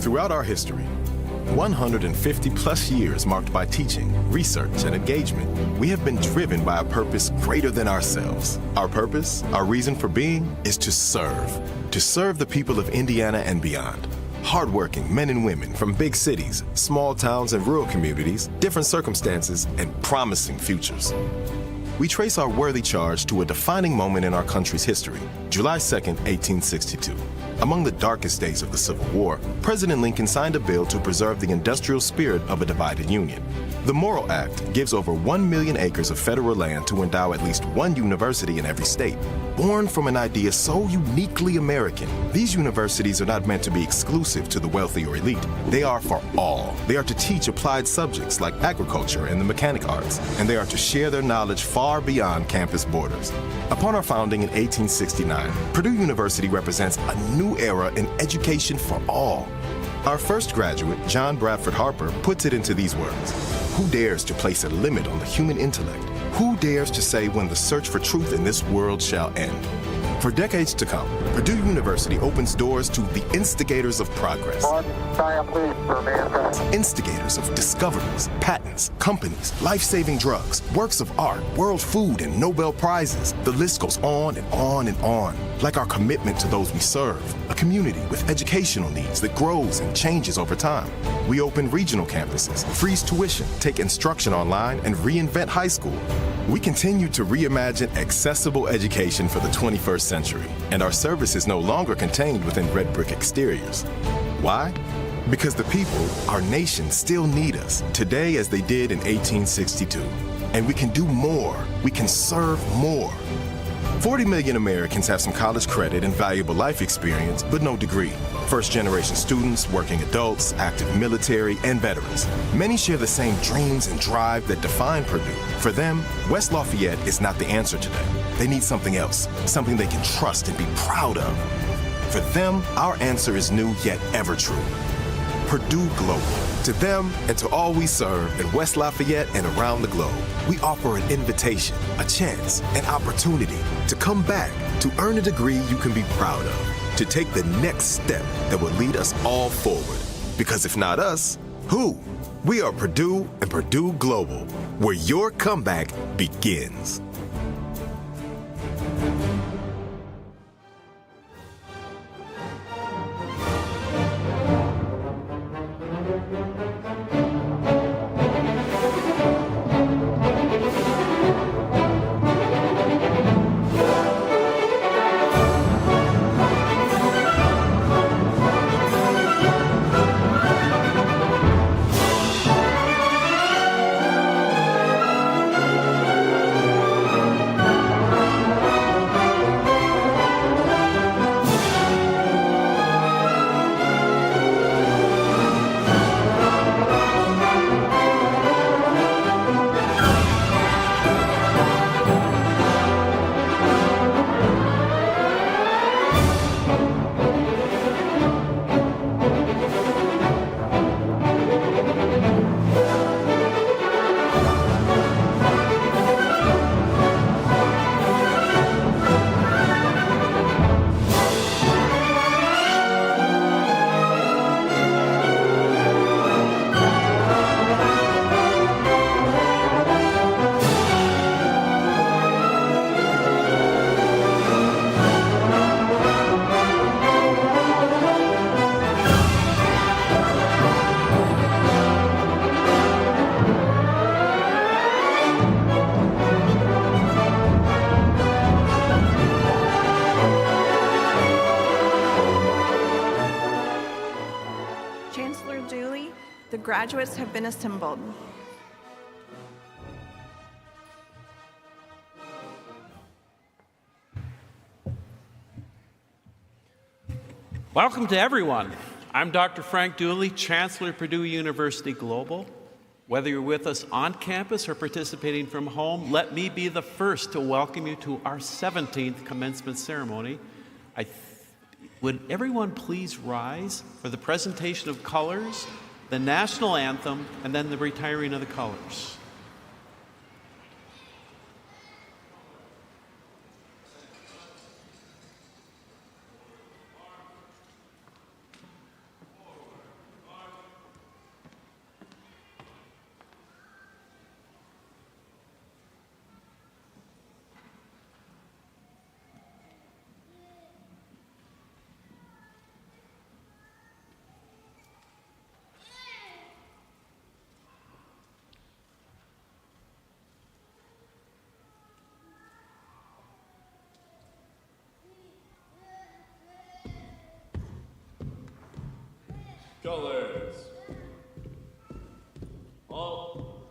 Throughout our history, 150 plus years marked by teaching, research, and engagement, we have been driven by a purpose greater than ourselves. Our purpose, our reason for being, is to serve the people of Indiana and beyond. Hardworking men and women from big cities, small towns, and rural communities, different circumstances, and promising futures. We trace our worthy charge to a defining moment in our country's history, July 2nd, 1862. Among the darkest days of the Civil War, President Lincoln signed a bill to preserve the industrial spirit of a divided Union. The Morrill Act gives over 1 million acres of federal land to endow at least one university in every state. Born from an idea so uniquely American, these universities are not meant to be exclusive to the wealthy or elite. They are for all. They are to teach applied subjects like agriculture and the mechanic arts, and they are to share their knowledge far beyond campus borders. Upon our founding in 1869, Purdue University represents a new era in education for all. Our first graduate, John Bradford Harper, puts it into these words: who dares to place a limit on the human intellect? Who dares to say when the search for truth in this world shall end? For decades to come, Purdue University opens doors to the instigators of progress. Instigators of discoveries, patents, companies, life-saving drugs, works of art, world food, and Nobel Prizes. The list goes on and on and on. Like our commitment to those we serve, a community with educational needs that grows and changes over time. We open regional campuses, freeze tuition, take instruction online, and reinvent high school. We continue to reimagine accessible education for the 21st century, and our service is no longer contained within red brick exteriors. Why? Because the people, our nation, still need us, today as they did in 1862. And we can do more. We can serve more. 40 million Americans have some college credit and valuable life experience, but no degree. First-generation students, working adults, active military, and veterans. Many share the same dreams and drive that define Purdue. For them, West Lafayette is not the answer today. They need something else, something they can trust and be proud of. For them, our answer is new yet ever true. Purdue Global. To them and to all we serve in West Lafayette and around the globe, we offer an invitation, a chance, an opportunity to come back, to earn a degree you can be proud of, to take the next step that will lead us all forward. Because if not us, who? We are Purdue and Purdue Global, where your comeback begins. Graduates have been assembled. Welcome to everyone. I'm Dr. Frank Dooley, Chancellor of Purdue University Global. Whether you're with us on campus or participating from home, let me be the first to welcome you to our 17th commencement ceremony. Would everyone please rise for the presentation of colors, the national anthem, and then the retiring of the colors. Colors. All.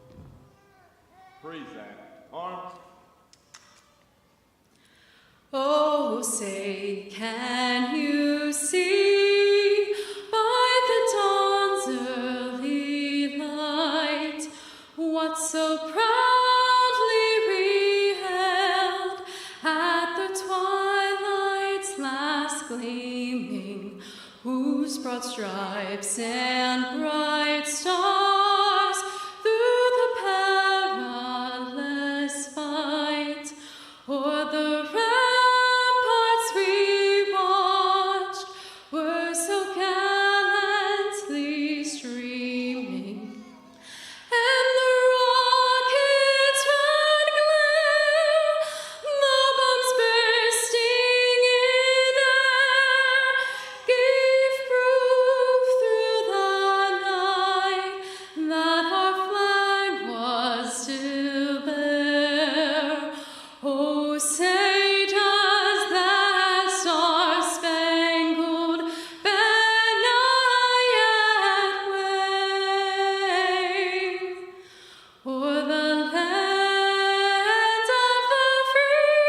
Present. Arms. Oh, say, can you see by the dawn's early light what so proudly we held at the twilight's last gleaming, whose broad stripes and bright stars through the perilous fight o'er the ramparts we watched were so gallantly streaming, and the rockets' red glare, the bombs bursting in air, gave proof through the night that our flag was still there. Oh, say does that star-spangled banner yet wave o'er the land of the free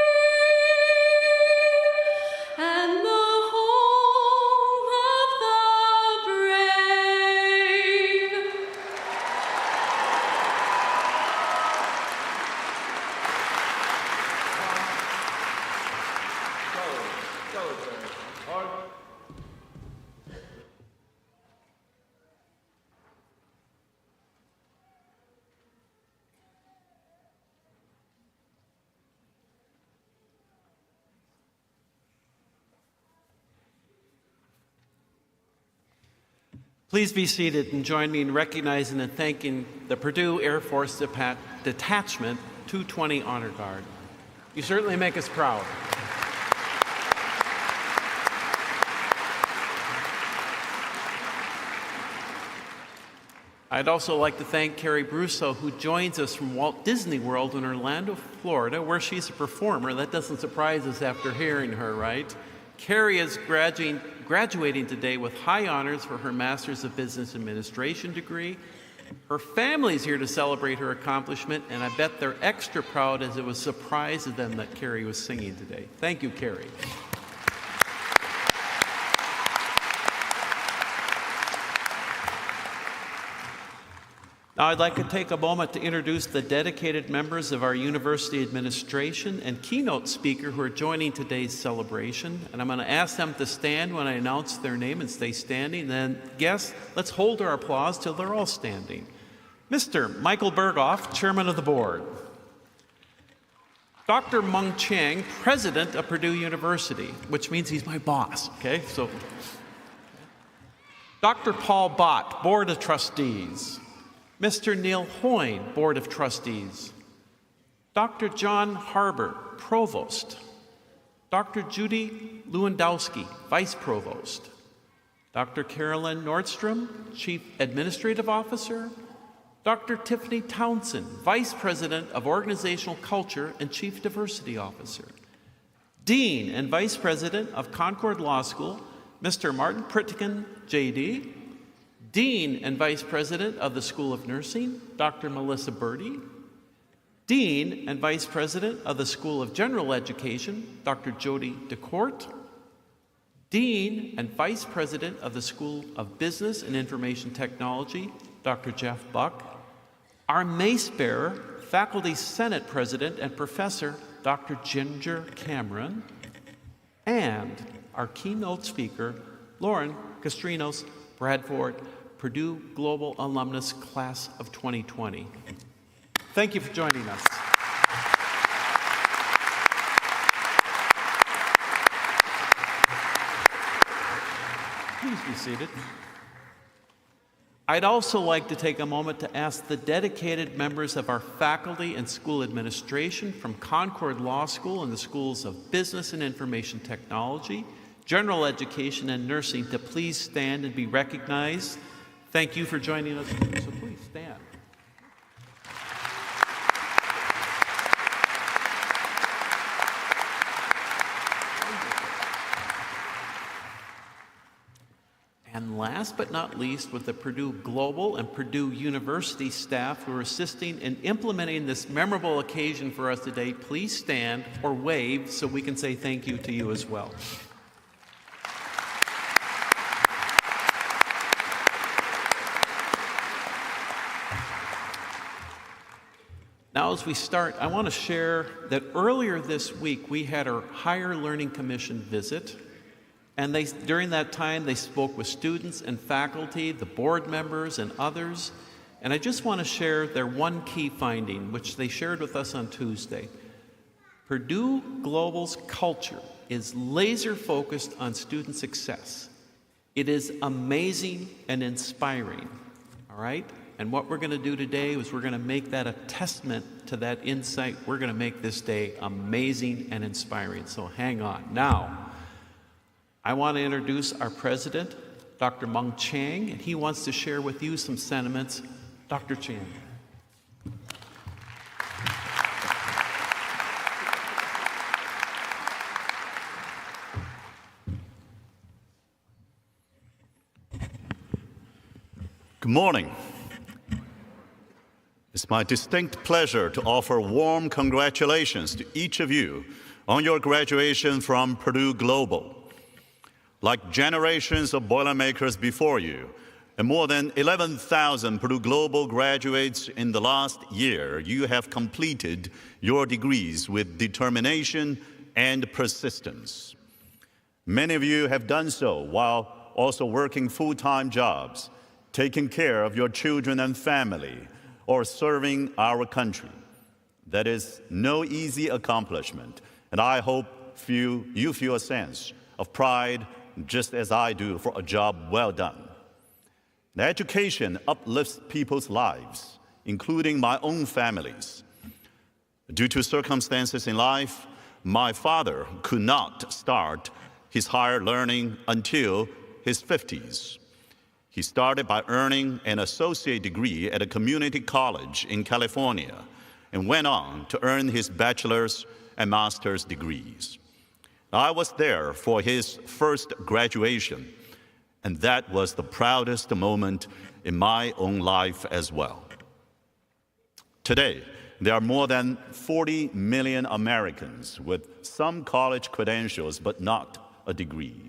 and the home of the brave? Colors. Arms. Please be seated and join me in recognizing and thanking the Purdue Air Force Detachment 220 Honor Guard. You certainly make us proud. I'd also like to thank Carrie Brusso, who joins us from Walt Disney World in Orlando, Florida, where she's a performer. That doesn't surprise us after hearing her, right? Carrie is graduating today with high honors for her Master's of Business Administration degree. Her family's here to celebrate her accomplishment, and I bet they're extra proud as it was a surprise to them that Carrie was singing today. Thank you, Carrie. Now, I'd like to take a moment to introduce the dedicated members of our university administration and keynote speaker who are joining today's celebration. And I'm going to ask them to stand when I announce their name and stay standing. Then, guests, let's hold our applause till they're all standing. Mr. Michael Berghoff, Chairman of the Board. Dr. Meng Chiang, President of Purdue University, which means he's my boss, okay? So, Dr. Paul Bott, Board of Trustees. Mr. Neil Hoyne, Board of Trustees. Dr. John Harbour, Provost. Dr. Judy Lewandowski, Vice Provost. Dr. Carolyn Nordstrom, Chief Administrative Officer. Dr. Tiffany Townsend, Vice President of Organizational Culture and Chief Diversity Officer. Dean and Vice President of Concord Law School, Mr. Martin Prittigan, JD. Dean and Vice President of the School of Nursing, Dr. Melissa Birdie. Dean and Vice President of the School of General Education, Dr. Jody DeCourt. Dean and Vice President of the School of Business and Information Technology, Dr. Jeff Buck. Our Mace Bearer, Faculty Senate President and Professor, Dr. Ginger Cameron. And our keynote speaker, Lauren Castrinos Bradford, Purdue Global Alumnus Class of 2020. Thank you for joining us. Please be seated. I'd also like to take a moment to ask the dedicated members of our faculty and school administration from Concord Law School and the Schools of Business and Information Technology, General Education, and Nursing to please stand and be recognized. Thank you for joining us. So please stand. And last but not least, with the Purdue Global and Purdue University staff who are assisting in implementing this memorable occasion for us today, please stand or wave so we can say thank you to you as well. Now, as we start, I want to share that earlier this week we had our Higher Learning Commission visit, and during that time they spoke with students and faculty, the board members, and others. And I just want to share their one key finding, which they shared with us on Tuesday. Purdue Global's culture is laser focused on student success. It is amazing and inspiring, all right? And what we're going to do today is we're going to make that a testament to that insight. We're going to make this day amazing and inspiring. So hang on. Now, I want to introduce our president, Dr. Mung Chang, and he wants to share with you some sentiments. Dr. Chang. Good morning. It's my distinct pleasure to offer warm congratulations to each of you on your graduation from Purdue Global. Like generations of Boilermakers before you, and more than 11,000 Purdue Global graduates in the last year, you have completed your degrees with determination and persistence. Many of you have done so while also working full-time jobs, taking care of your children and family, or serving our country. That is no easy accomplishment, and I hope you feel a sense of pride just as I do for a job well done. The education uplifts people's lives, including my own family's. Due to circumstances in life, my father could not start his higher learning until his 50s. He started by earning an associate degree at a community college in California and went on to earn his bachelor's and master's degrees. I was there for his first graduation, and that was the proudest moment in my own life as well. Today, there are more than 40 million Americans with some college credentials but not a degree.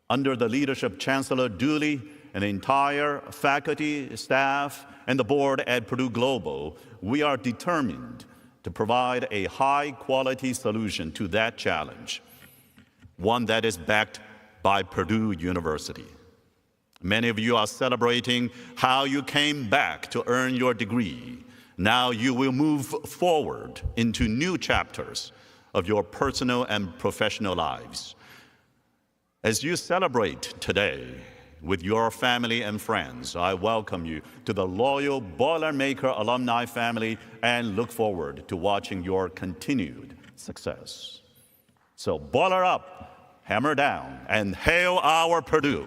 Under the leadership of Chancellor Dooley and the entire faculty, staff, and the board at Purdue Global, we are determined to provide a high-quality solution to that challenge, one that is backed by Purdue University. Many of you are celebrating how you came back to earn your degree. Now you will move forward into new chapters of your personal and professional lives. As you celebrate today with your family and friends, I welcome you to the loyal Boilermaker alumni family and look forward to watching your continued success. So boiler up, hammer down, and hail our Purdue.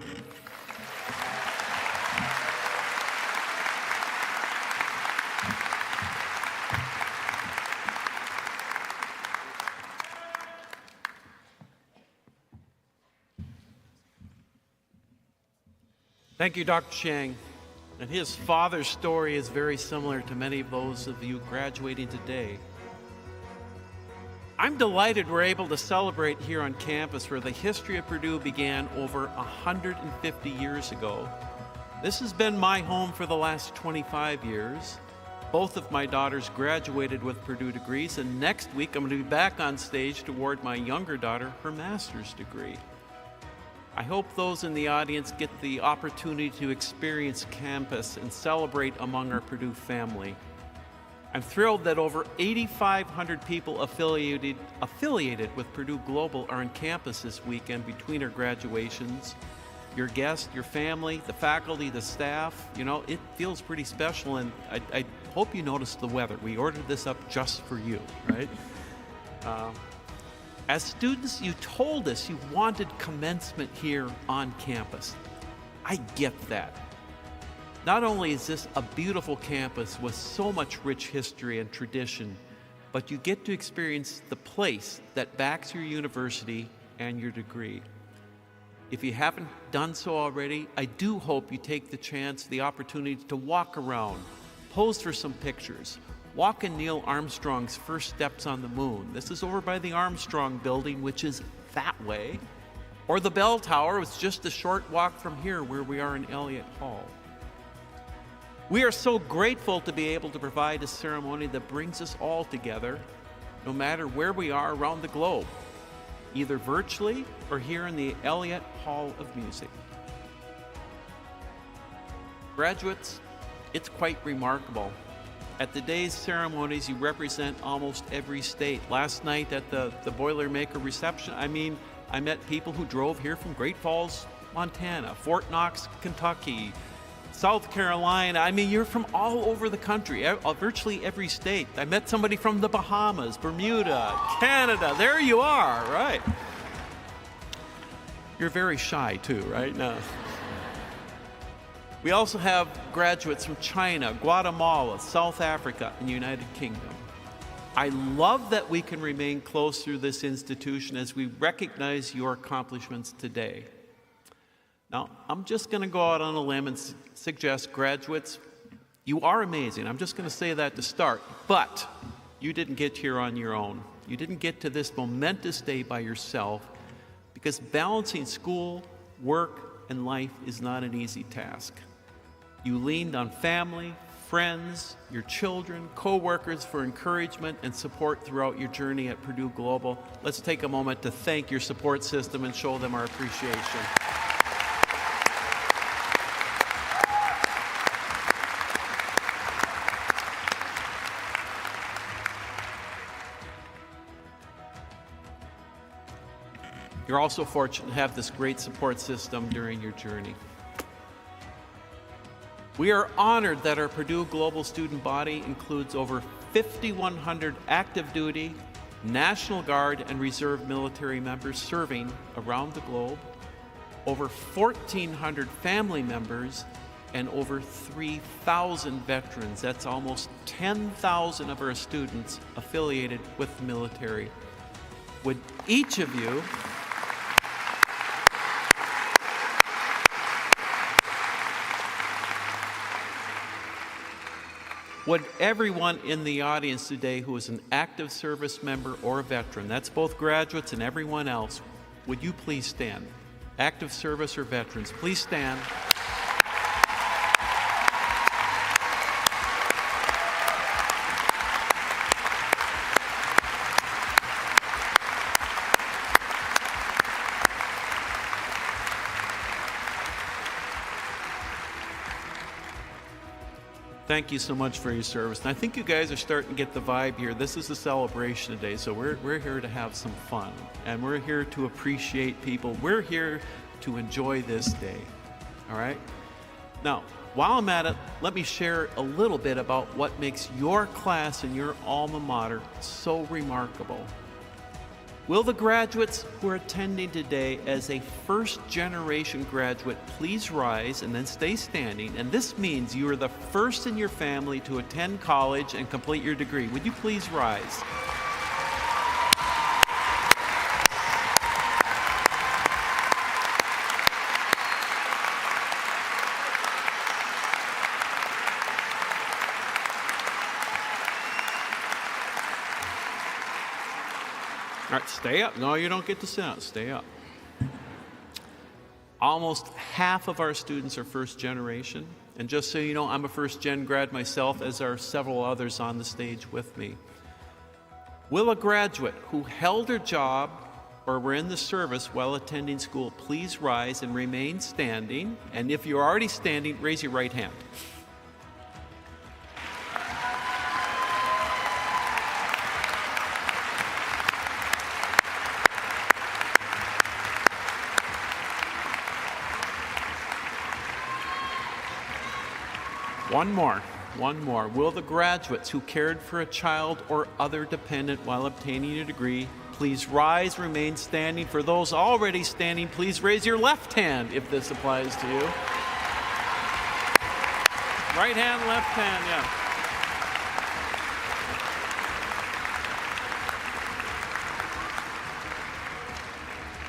Thank you, Dr. Chang. And his father's story is very similar to many of those of you graduating today. I'm delighted we're able to celebrate here on campus where the history of Purdue began over 150 years ago. This has been my home for the last 25 years. Both of my daughters graduated with Purdue degrees, and next week I'm going to be back on stage to award my younger daughter her master's degree. I hope those in the audience get the opportunity to experience campus and celebrate among our Purdue family. I'm thrilled that over 8,500 people affiliated with Purdue Global are on campus this weekend between our graduations. Your guests, your family, the faculty, the staff, it feels pretty special, and I hope you noticed the weather. We ordered this up just for you, right? As students, you told us you wanted commencement here on campus. I get that. Not only is this a beautiful campus with so much rich history and tradition, but you get to experience the place that backs your university and your degree. if you haven't done so already, I do hope you take the opportunity to walk around, pose for some pictures, walk in Neil Armstrong's first steps on the moon. This is over by the Armstrong building, which is that way. Or the bell tower, it's just a short walk from here where we are in Elliott Hall. We are so grateful to be able to provide a ceremony that brings us all together, no matter where we are around the globe, either virtually or here in the Elliott Hall of Music. Graduates, it's quite remarkable. At today's ceremonies, you represent almost every state. Last night at the Boilermaker reception, I met people who drove here from Great Falls, Montana, Fort Knox, Kentucky, South Carolina. You're from all over the country, virtually every state. I met somebody from the Bahamas, Bermuda, Canada. There you are, right? You're very shy too, right? No. We also have graduates from China, Guatemala, South Africa, and United Kingdom. I love that we can remain close through this institution as we recognize your accomplishments today. Now, I'm just going to go out on a limb and suggest, graduates, you are amazing. I'm just going to say that to start, but you didn't get here on your own. You didn't get to this momentous day by yourself, because balancing school, work, and life is not an easy task. You leaned on family, friends, your children, co-workers for encouragement and support throughout your journey at Purdue Global. Let's take a moment to thank your support system and show them our appreciation. You're also fortunate to have this great support system during your journey. We are honored that our Purdue Global student body includes over 5,100 active duty, National Guard, and Reserve military members serving around the globe, over 1,400 family members, and over 3,000 veterans. That's almost 10,000 of our students affiliated with the military. Would each of you Would everyone in the audience today who is an active service member or a veteran, that's both graduates and everyone else, would you please stand? Active service or veterans, please stand. Thank you so much for your service. And I think you guys are starting to get the vibe here. This is a celebration today, so we're here to have some fun. And we're here to appreciate people. We're here to enjoy this day. All right? Now, while I'm at it, let me share a little bit about what makes your class and your alma mater so remarkable. Will the graduates who are attending today as a first-generation graduate please rise and then stay standing? And this means you are the first in your family to attend college and complete your degree. Would you please rise? All right, stay up. No, you don't get to sit down. Stay up. Almost half of our students are first generation. And just so you know, I'm a first gen grad myself, as are several others on the stage with me. Will a graduate who held her job or were in the service while attending school please rise and remain standing? And if you're already standing, raise your right hand. One more. Will the graduates who cared for a child or other dependent while obtaining a degree please rise, remain standing? For those already standing, please raise your left hand if this applies to you. Right hand, left hand, yeah.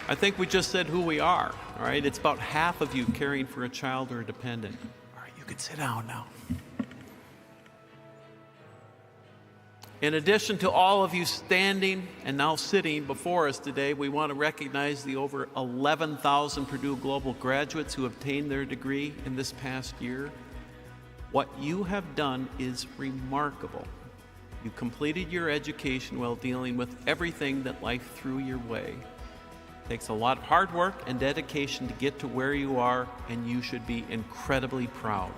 I think we just said who we are, all right? It's about half of you caring for a child or a dependent. All right, you can sit down now. In addition to all of you standing and now sitting before us today, we want to recognize the over 11,000 Purdue Global graduates who obtained their degree in this past year. What you have done is remarkable. You completed your education while dealing with everything that life threw your way. It takes a lot of hard work and dedication to get to where you are, and you should be incredibly proud.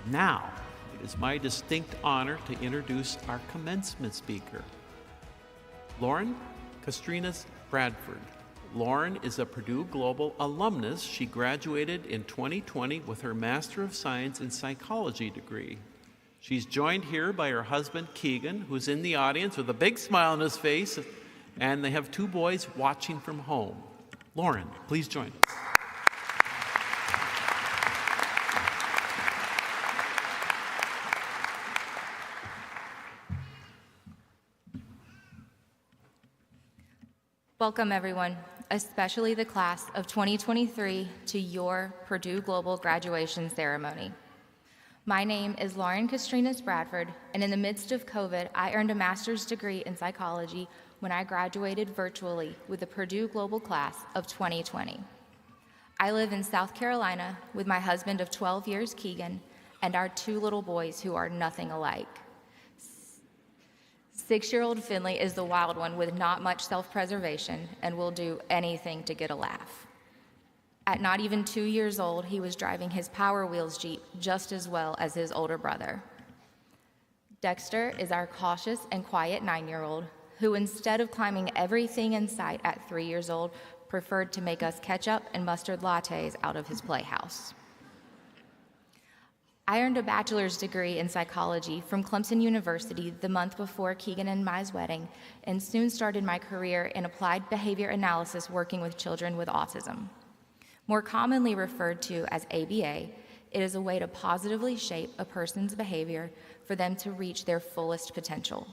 Now, it is my distinct honor to introduce our commencement speaker, Lauren Castrinas Bradford. Lauren is a Purdue Global alumnus. She graduated in 2020 with her Master of Science in Psychology degree. She's joined here by her husband, Keegan, who's in the audience with a big smile on his face, and they have 2 boys watching from home. Lauren, please join us. Welcome, everyone, especially the class of 2023, to your Purdue Global graduation ceremony. My name is Lauren Castrinas Bradford, and in the midst of COVID, I earned a master's degree in psychology when I graduated virtually with the Purdue Global class of 2020. I live in South Carolina with my husband of 12 years, Keegan, and our 2 little boys who are nothing alike. 6-year-old Finley is the wild one with not much self-preservation and will do anything to get a laugh. At not even 2 years old, he was driving his Power Wheels Jeep just as well as his older brother. Dexter is our cautious and quiet 9-year-old who, instead of climbing everything in sight at 3 years old, preferred to make us ketchup and mustard lattes out of his playhouse. I earned a bachelor's degree in psychology from Clemson University the month before Keegan and Mai's wedding, and soon started my career in applied behavior analysis working with children with autism. More commonly referred to as ABA, it is a way to positively shape a person's behavior for them to reach their fullest potential.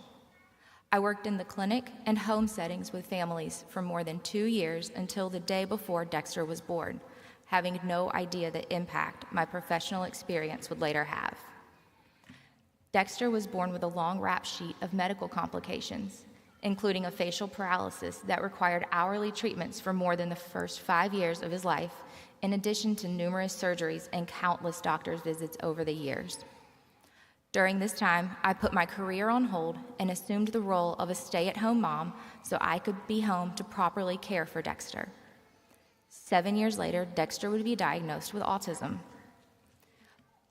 I worked in the clinic and home settings with families for more than 2 years until the day before Dexter was born, having no idea the impact my professional experience would later have. Dexter was born with a long rap sheet of medical complications, including a facial paralysis that required hourly treatments for more than the first 5 years of his life, in addition to numerous surgeries and countless doctor's visits over the years. During this time, I put my career on hold and assumed the role of a stay-at-home mom so I could be home to properly care for Dexter. 7 years later, Dexter would be diagnosed with autism.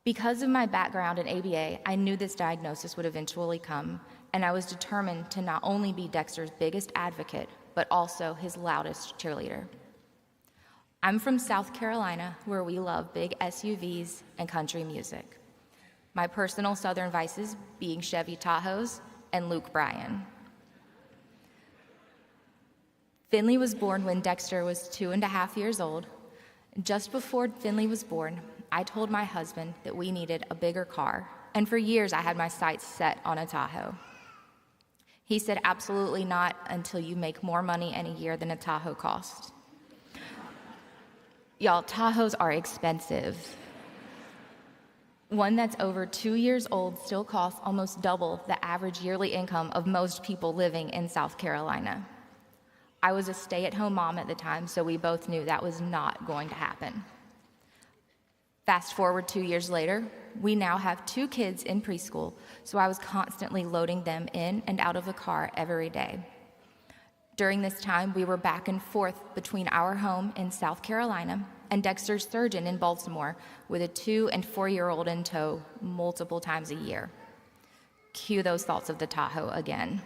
Because of my background in ABA, I knew this diagnosis would eventually come, and I was determined to not only be Dexter's biggest advocate, but also his loudest cheerleader. I'm from South Carolina, where we love big SUVs and country music. My personal Southern vices being Chevy Tahoes and Luke Bryan. Finley was born when Dexter was 2.5 years old. Just before Finley was born, I told my husband that we needed a bigger car, and for years I had my sights set on a Tahoe. He said, absolutely not until you make more money in a year than a Tahoe costs. Y'all, Tahoes are expensive. One that's over 2 years old still costs almost double the average yearly income of most people living in South Carolina. I was a stay-at-home mom at the time, so we both knew that was not going to happen. Fast forward 2 years later, we now have 2 kids in preschool, so I was constantly loading them in and out of the car every day. During this time, we were back and forth between our home in South Carolina and Dexter's surgeon in Baltimore with a 2- and 4-year-old in tow multiple times a year. Cue those thoughts of the Tahoe again.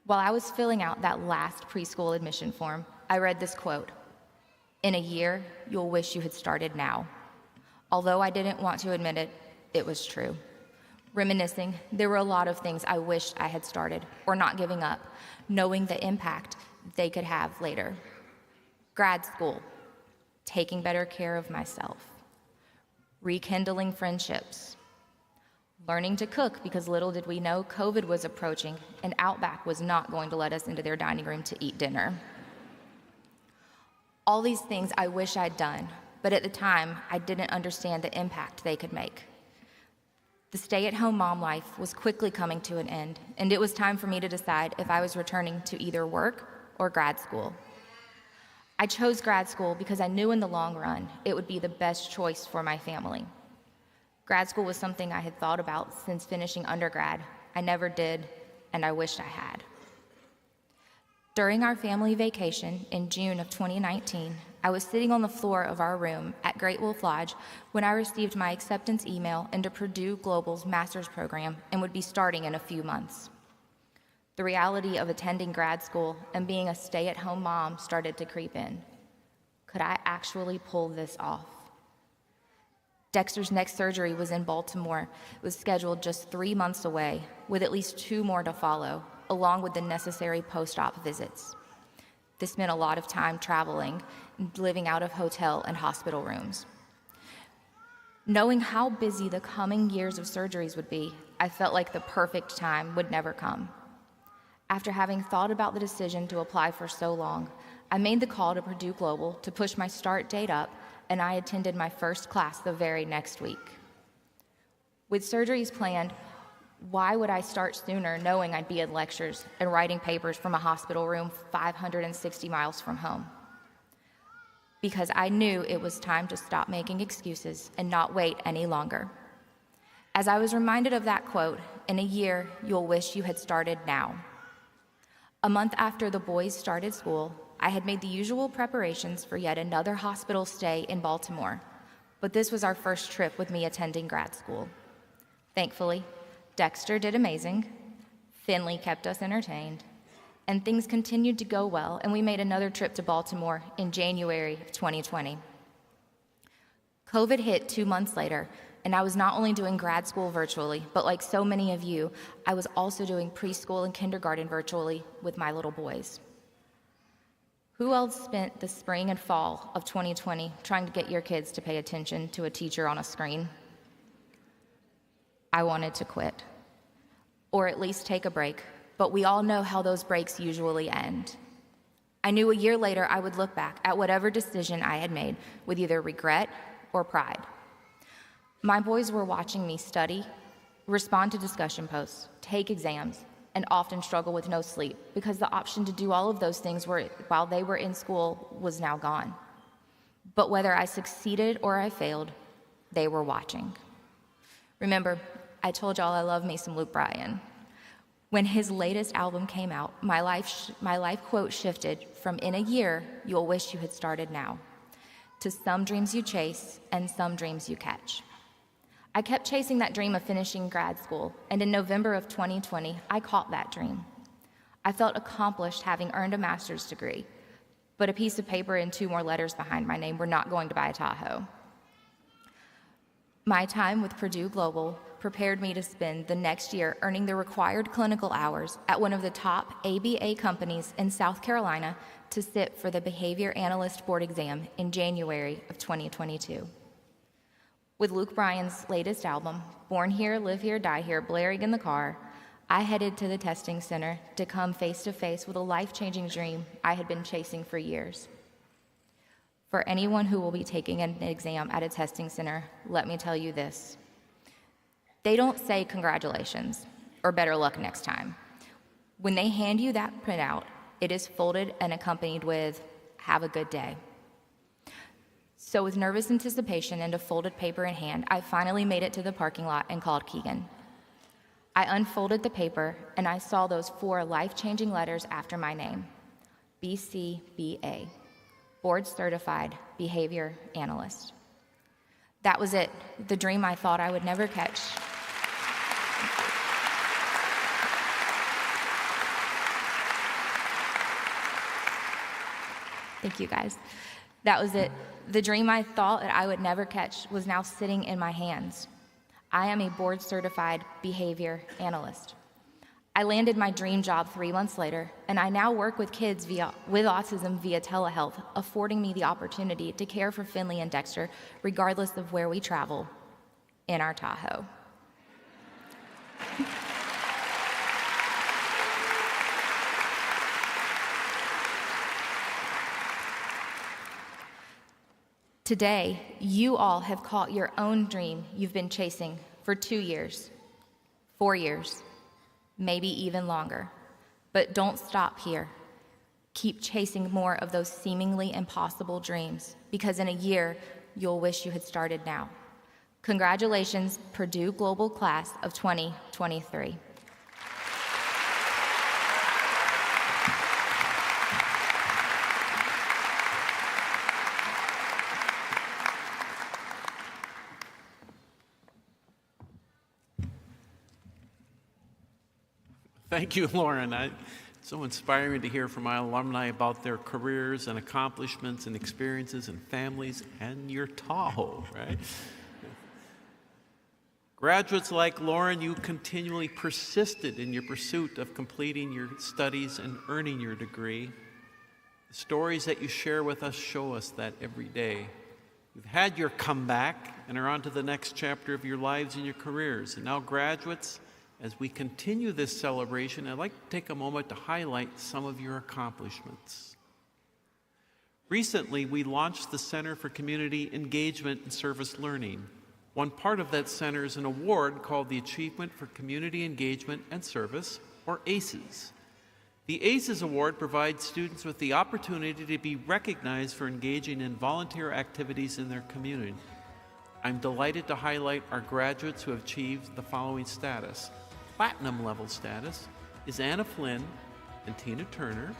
While I was filling out that last preschool admission form, I read this quote, "In a year, you'll wish you had started now." Although I didn't want to admit it, it was true. Reminiscing, there were a lot of things I wished I had started, or not giving up, knowing the impact they could have later. Grad school, taking better care of myself. rekindling friendships, learning to cook because little did we know COVID was approaching and Outback was not going to let us into their dining room to eat dinner. All these things I wish I'd done, but at the time, I didn't understand the impact they could make. The stay-at-home mom life was quickly coming to an end, and it was time for me to decide if I was returning to either work or grad school. I chose grad school because I knew in the long run it would be the best choice for my family. Grad school was something I had thought about since finishing undergrad. I never did, and I wished I had. During our family vacation in June of 2019, I was sitting on the floor of our room at Great Wolf Lodge when I received my acceptance email into Purdue Global's master's program and would be starting in a few months. The reality of attending grad school and being a stay-at-home mom started to creep in. Could I actually pull this off? Dexter's next surgery was in Baltimore. It was scheduled just 3 months away, with at least 2 more to follow, along with the necessary post-op visits. This meant a lot of time traveling, living out of hotel and hospital rooms. Knowing how busy the coming years of surgeries would be, I felt like the perfect time would never come. After having thought about the decision to apply for so long, I made the call to Purdue Global to push my start date up, and I attended my first class the very next week. With surgeries planned, why would I start sooner knowing I'd be in lectures and writing papers from a hospital room 560 miles from home? Because I knew it was time to stop making excuses and not wait any longer. As I was reminded of that quote, "In a year, you'll wish you had started now." A month after the boys started school, I had made the usual preparations for yet another hospital stay in Baltimore, but this was our first trip with me attending grad school. Thankfully, Dexter did amazing, Finley kept us entertained, and things continued to go well, and we made another trip to Baltimore in January of 2020. COVID hit 2 months later, and I was not only doing grad school virtually, but like so many of you, I was also doing preschool and kindergarten virtually with my little boys. Who else spent the spring and fall of 2020 trying to get your kids to pay attention to a teacher on a screen? I wanted to quit, or at least take a break, but we all know how those breaks usually end. I knew a year later I would look back at whatever decision I had made with either regret or pride. My boys were watching me study, respond to discussion posts, take exams, and often struggle with no sleep because the option to do all of those things while they were in school was now gone. But whether I succeeded or I failed, they were watching. Remember, I told y'all I love me some Luke Bryan. When his latest album came out, my life quote shifted from "in a year, you'll wish you had started now," to "some dreams you chase and some dreams you catch." I kept chasing that dream of finishing grad school, and in November of 2020, I caught that dream. I felt accomplished having earned a master's degree, but a piece of paper and 2 more letters behind my name were not going to buy a Tahoe. My time with Purdue Global prepared me to spend the next year earning the required clinical hours at one of the top ABA companies in South Carolina to sit for the Behavior Analyst Board exam in January of 2022. With Luke Bryan's latest album, Born Here, Live Here, Die Here, blaring in the car, I headed to the testing center to come face to face with a life-changing dream I had been chasing for years. For anyone who will be taking an exam at a testing center, let me tell you this. They don't say congratulations or better luck next time. When they hand you that printout, it is folded and accompanied with, "Have a good day." So with nervous anticipation and a folded paper in hand, I finally made it to the parking lot and called Keegan. I unfolded the paper and I saw those 4 life-changing letters after my name, BCBA, Board Certified Behavior Analyst. That was it, the dream I thought I would never catch. Thank you, guys. That was it. The dream I thought that I would never catch was now sitting in my hands. I am a board-certified behavior analyst. I landed my dream job 3 months later, and I now work with kids with autism via telehealth, affording me the opportunity to care for Finley and Dexter regardless of where we travel in our Tahoe. Today, you all have caught your own dream you've been chasing for 2 years, 4 years, maybe even longer. But don't stop here. Keep chasing more of those seemingly impossible dreams, because in a year, you'll wish you had started now. Congratulations, Purdue Global Class of 2023. Thank you, Lauren. It's so inspiring to hear from my alumni about their careers and accomplishments and experiences and families and your Tahoe, right? Graduates like Lauren, you continually persisted in your pursuit of completing your studies and earning your degree. The stories that you share with us show us that every day. You've had your comeback and are on to the next chapter of your lives and your careers. And now, graduates, as we continue this celebration, I'd like to take a moment to highlight some of your accomplishments. Recently, we launched the Center for Community Engagement and Service Learning. One part of that center is an award called the Achievement for Community Engagement and Service, or ACES. The ACES Award provides students with the opportunity to be recognized for engaging in volunteer activities in their community. I'm delighted to highlight our graduates who have achieved the following status. Platinum level status is Anna Flynn and Tina Turner.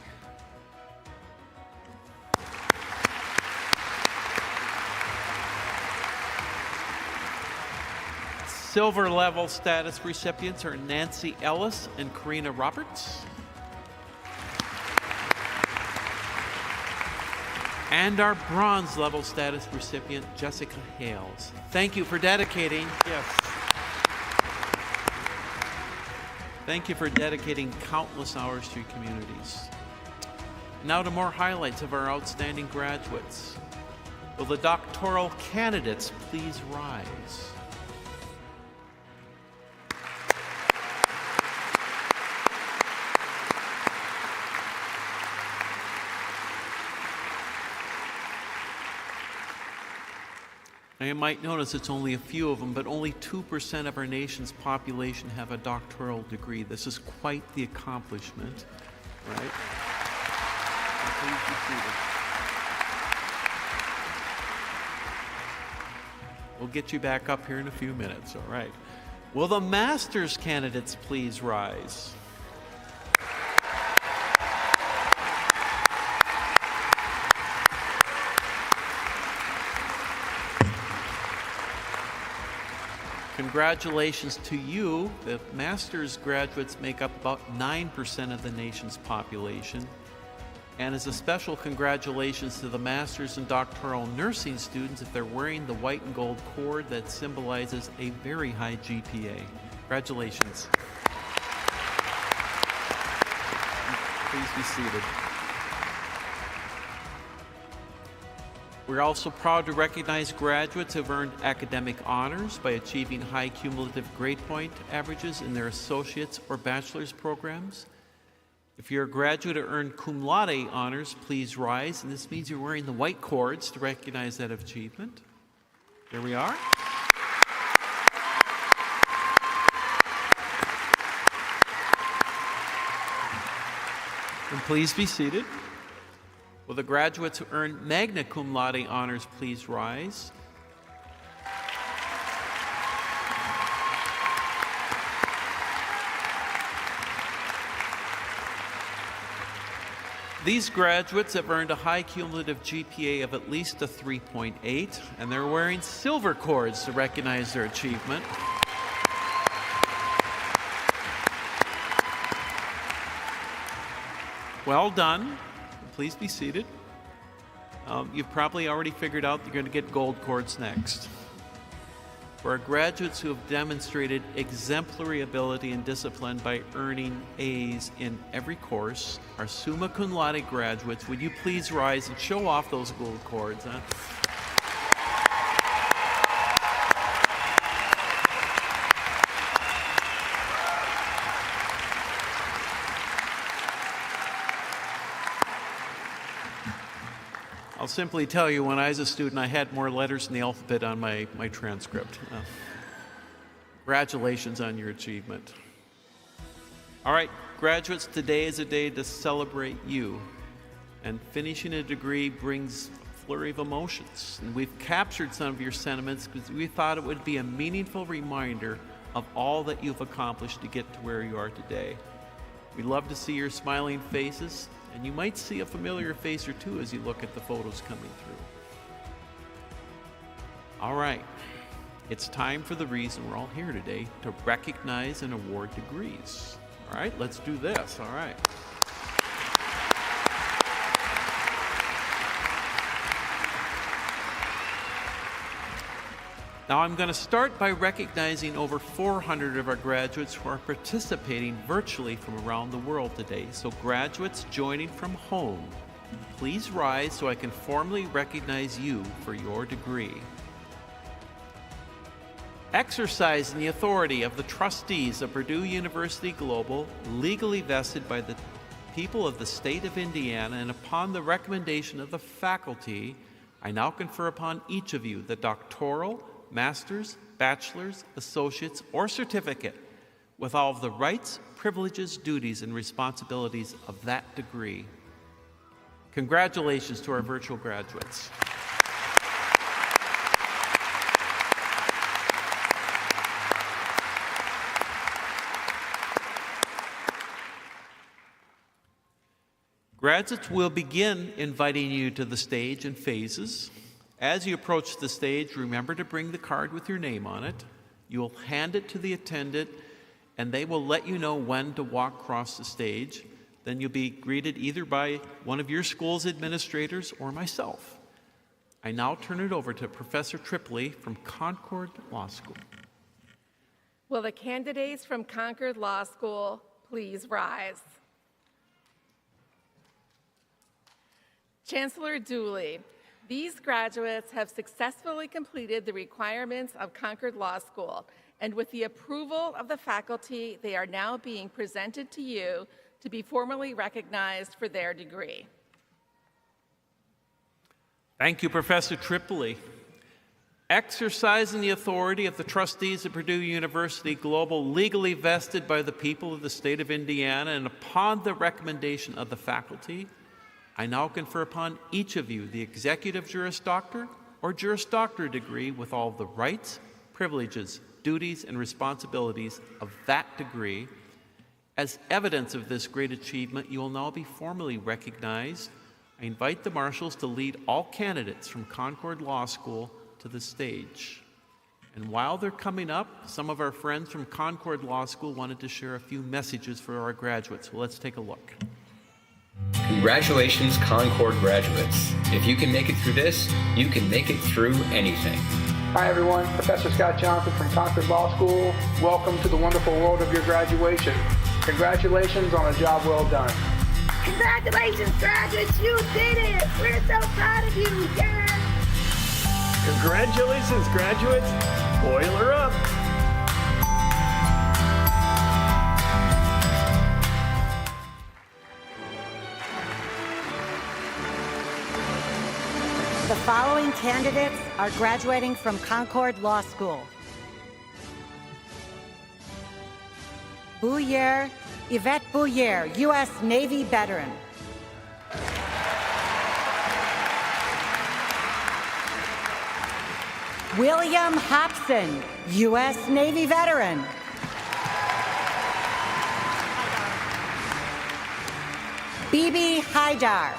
Silver level status recipients are Nancy Ellis and Karina Roberts. And our bronze level status recipient, Jessica Hales. Thank you for dedicating, Thank you for dedicating countless hours to your communities. Now to more highlights of our outstanding graduates. Will the doctoral candidates please rise? Now, you might notice it's only a few of them, but only 2% of our nation's population have a doctoral degree. This is quite the accomplishment, right? Please be seated. We'll get you back up here in a few minutes, all right? Will the master's candidates please rise? Congratulations to you. The master's graduates make up about 9% of the nation's population. And as a special congratulations to the master's and doctoral nursing students if they're wearing the white and gold cord that symbolizes a very high GPA. Congratulations. Please be seated. We're also proud to recognize graduates who have earned academic honors by achieving high cumulative grade point averages in their associate's or bachelor's programs. If you're a graduate who earned cum laude honors, please rise. And this means you're wearing the white cords to recognize that achievement. There we are. And please be seated. Will the graduates who earned magna cum laude honors please rise? These graduates have earned a high cumulative GPA of at least a 3.8, and they're wearing silver cords to recognize their achievement. Well done. Please be seated. You've probably already figured out you're going to get gold cords next. For our graduates who have demonstrated exemplary ability and discipline by earning A's in every course, our summa cum laude graduates, would you please rise and show off those gold cords? Huh? I'll simply tell you, when I was a student, I had more letters in the alphabet on my transcript. Congratulations on your achievement. All right, graduates, today is a day to celebrate you. And finishing a degree brings a flurry of emotions. And we've captured some of your sentiments because we thought it would be a meaningful reminder of all that you've accomplished to get to where you are today. We love to see your smiling faces, and you might see a familiar face or two as you look at the photos coming through. All right, it's time for the reason we're all here today, to recognize and award degrees. All right, let's do this. All right. Now I'm going to start by recognizing over 400 of our graduates who are participating virtually from around the world today. So graduates joining from home, please rise so I can formally recognize you for your degree. Exercising the authority of the trustees of Purdue University Global, legally vested by the people of the state of Indiana, and upon the recommendation of the faculty, I now confer upon each of you the doctoral, master's, bachelor's, associate's, or certificate with all of the rights, privileges, duties, and responsibilities of that degree. Congratulations to our virtual graduates. Graduates will begin inviting you to the stage in phases. As you approach the stage, remember to bring the card with your name on it. You will hand it to the attendant, and they will let you know when to walk across the stage. Then you'll be greeted either by one of your school's administrators or myself. I now turn it over to Professor Tripoli from Concord Law School. Will the candidates from Concord Law School please rise? Chancellor Dooley, these graduates have successfully completed the requirements of Concord Law School, and with the approval of the faculty, they are now being presented to you to be formally recognized for their degree. Thank you, Professor Tripoli. Exercising the authority of the trustees of Purdue University Global, legally vested by the people of the state of Indiana, and upon the recommendation of the faculty, I now confer upon each of you the Executive Juris Doctor or Juris Doctor degree with all the rights, privileges, duties, and responsibilities of that degree. As evidence of this great achievement, you will now be formally recognized. I invite the marshals to lead all candidates from Concord Law School to the stage. And while they're coming up, some of our friends from Concord Law School wanted to share a few messages for our graduates. So let's take a look. Congratulations, Concord graduates. If you can make it through this, you can make it through anything. Hi everyone, Professor Scott Johnson from Concord Law School. Welcome to the wonderful world of your graduation. Congratulations on a job well done. Congratulations, graduates, you did it! We're so proud of you, yeah! Congratulations, graduates! Boiler up! The following candidates are graduating from Concord Law School. Yvette Bouyer, U.S. Navy veteran. William Hobson, U.S. Navy veteran. Bibi Haidar.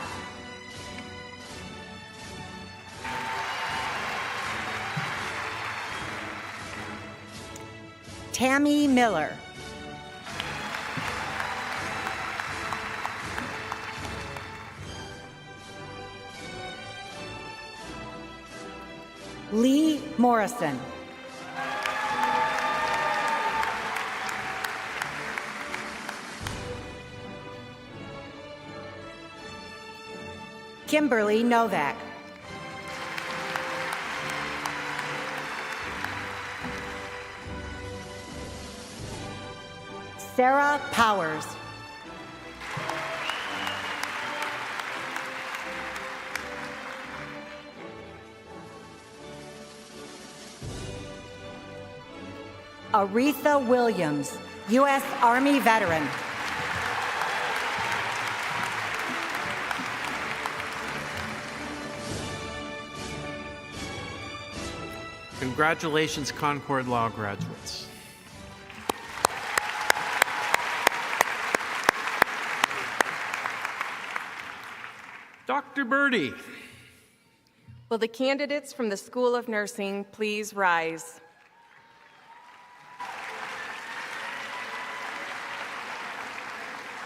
Tammy Miller. Lee Morrison. Kimberly Novak. Sarah Powers. Aretha Williams, U.S. Army veteran. Congratulations, Concord Law graduates. Dr. Birdie. Will the candidates from the School of Nursing please rise?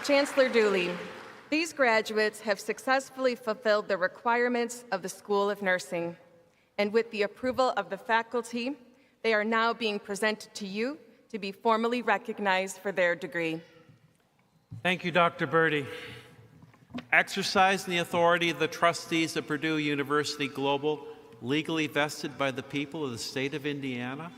Chancellor Dooley, these graduates have successfully fulfilled the requirements of the School of Nursing, and with the approval of the faculty, they are now being presented to you to be formally recognized for their degree. Thank you, Dr. Birdie. Exercising the authority of the trustees of Purdue University Global, legally vested by the people of the state of Indiana,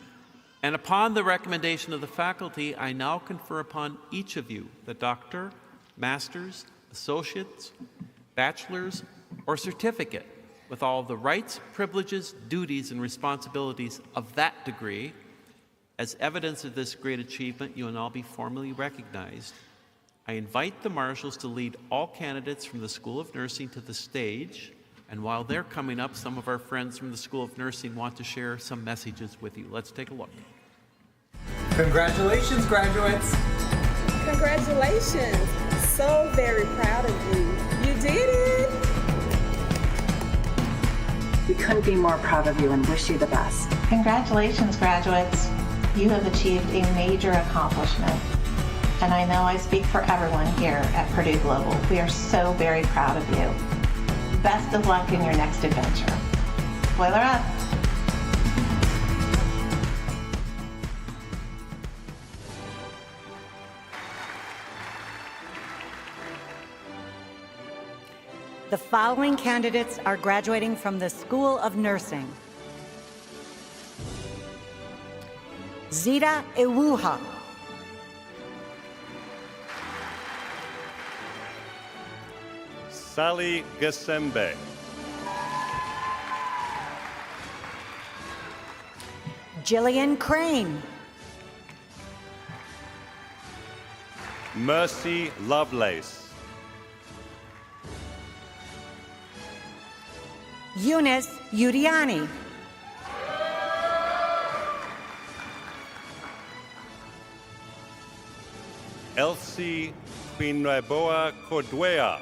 and upon the recommendation of the faculty, I now confer upon each of you the doctor, master's, associate's, bachelor's, or certificate with all the rights, privileges, duties, and responsibilities of that degree. As evidence of this great achievement, you will now be formally recognized. I invite the marshals to lead all candidates from the School of Nursing to the stage. And while they're coming up, some of our friends from the School of Nursing want to share some messages with you. Let's take a look. Congratulations, graduates. Congratulations. So very proud of you. You did it. We couldn't be more proud of you and wish you the best. Congratulations, graduates. You have achieved a major accomplishment. And I know I speak for everyone here at Purdue Global. We are so very proud of you. Best of luck in your next adventure. Boiler up. The following candidates are graduating from the School of Nursing. Zita Iwuha. Sally Gasembe. Jillian Crane. Mercy Lovelace. Eunice Udiani. Elsie Quinoboa Corduea.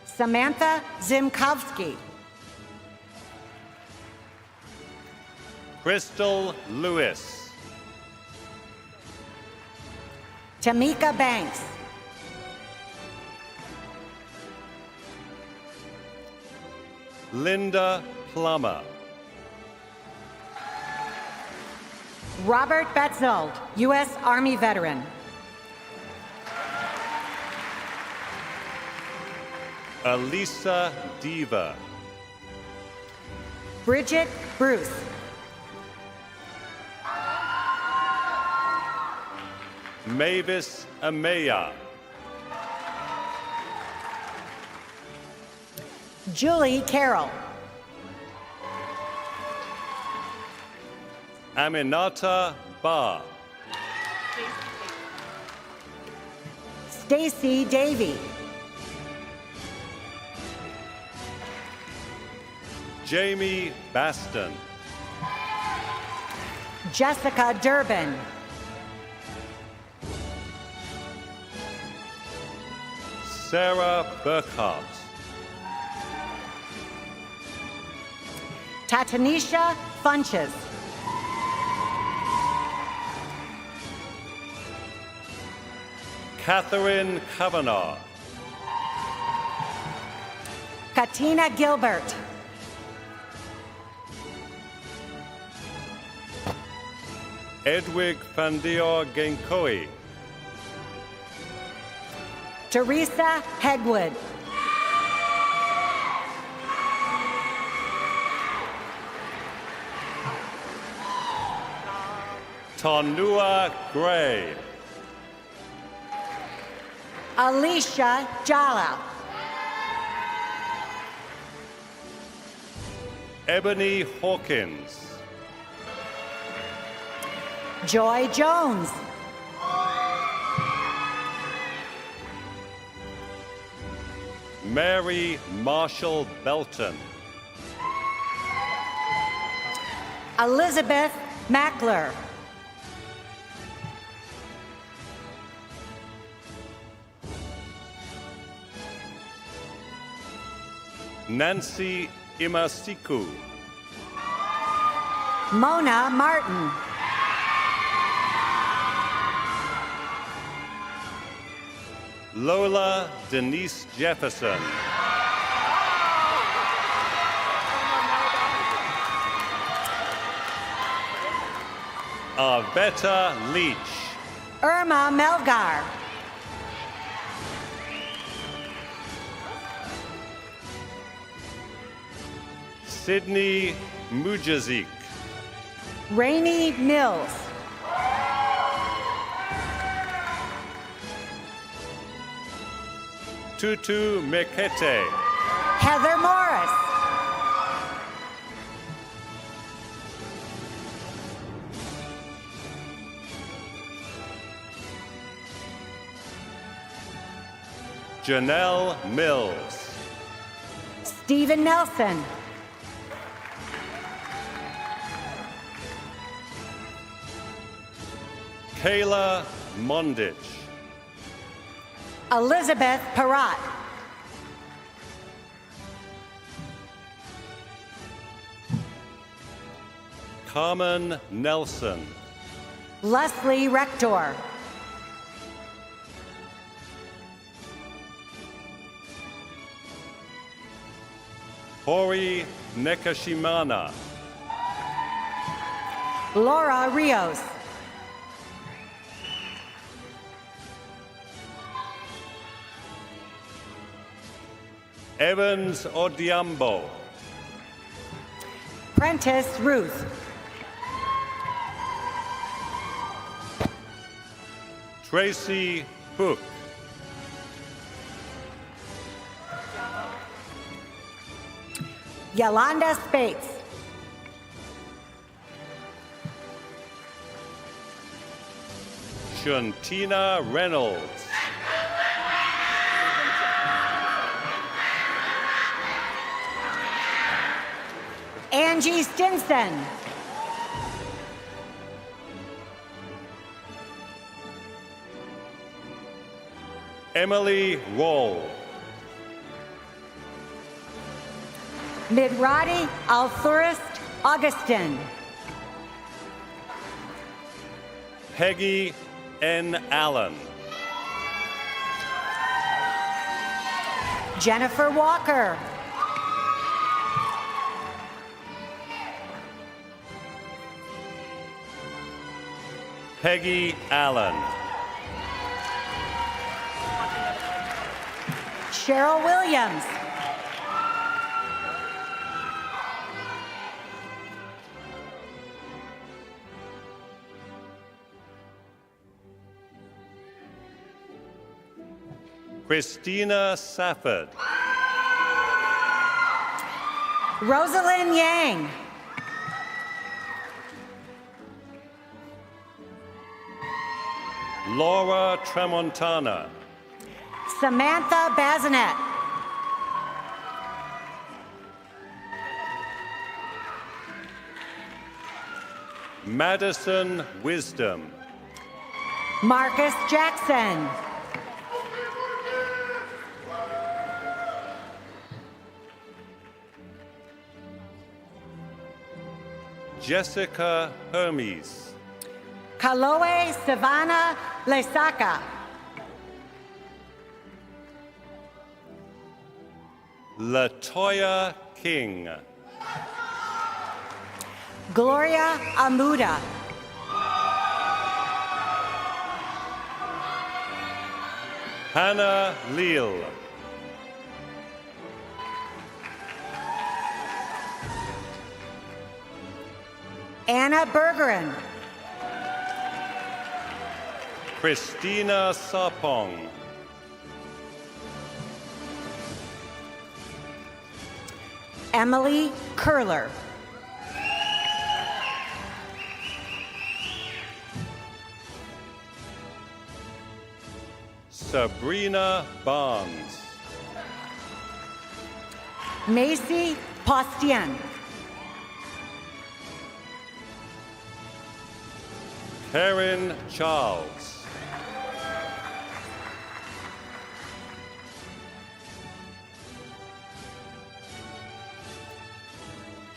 Samantha Zimkowski. Crystal Lewis. Tamika Banks. Linda Plummer. Robert Betzold, U.S. Army veteran. Elisa Diva. Bridget Bruce. Mavis Amaya. Julie Carroll. Aminata Ba. Stacy Davey. Jamie Baston. Jessica Durbin. Sarah Burkhart. Tatanisha Funches. Catherine Kavanaugh. Katina Gilbert. Edwig Fandior Genkoi. Teresa Hegwood. Tonua Gray. Alicia Jala. Ebony Hawkins. Joy Jones. Mary Marshall Belton. Elizabeth Mackler. Nancy Imasiku. Mona Martin. Lola Denise Jefferson. Arvetta Leach. Irma Melgar. Sydney Mujazik. Rainey Mills. Tutu Mekete. Heather Morris. Janelle Mills. Stephen Nelson. Kayla Mondich. Elizabeth Parat. Carmen Nelson. Leslie Rector. Hori Nekashimana. Laura Rios. Evans Odiambo. Prentice Ruth. Tracy Hook. Yolanda Spates. Shantina Reynolds. Angie Stinson. Emily Roll. Midradi Althurist Augustin. Peggy N. Allen. Jennifer Walker. Peggy Allen. Cheryl Williams. Christina Safford. Rosalind Yang. Laura Tramontana. Samantha Bazinet. Madison Wisdom. Marcus Jackson. Jessica Hermes. Kaloe Savannah Lesaka. Latoya King. Gloria Amuda. Hannah Leal. Anna Bergeron. Christina Sapong. Emily Curler. Sabrina Barnes. Macy Postien. Karen Charles.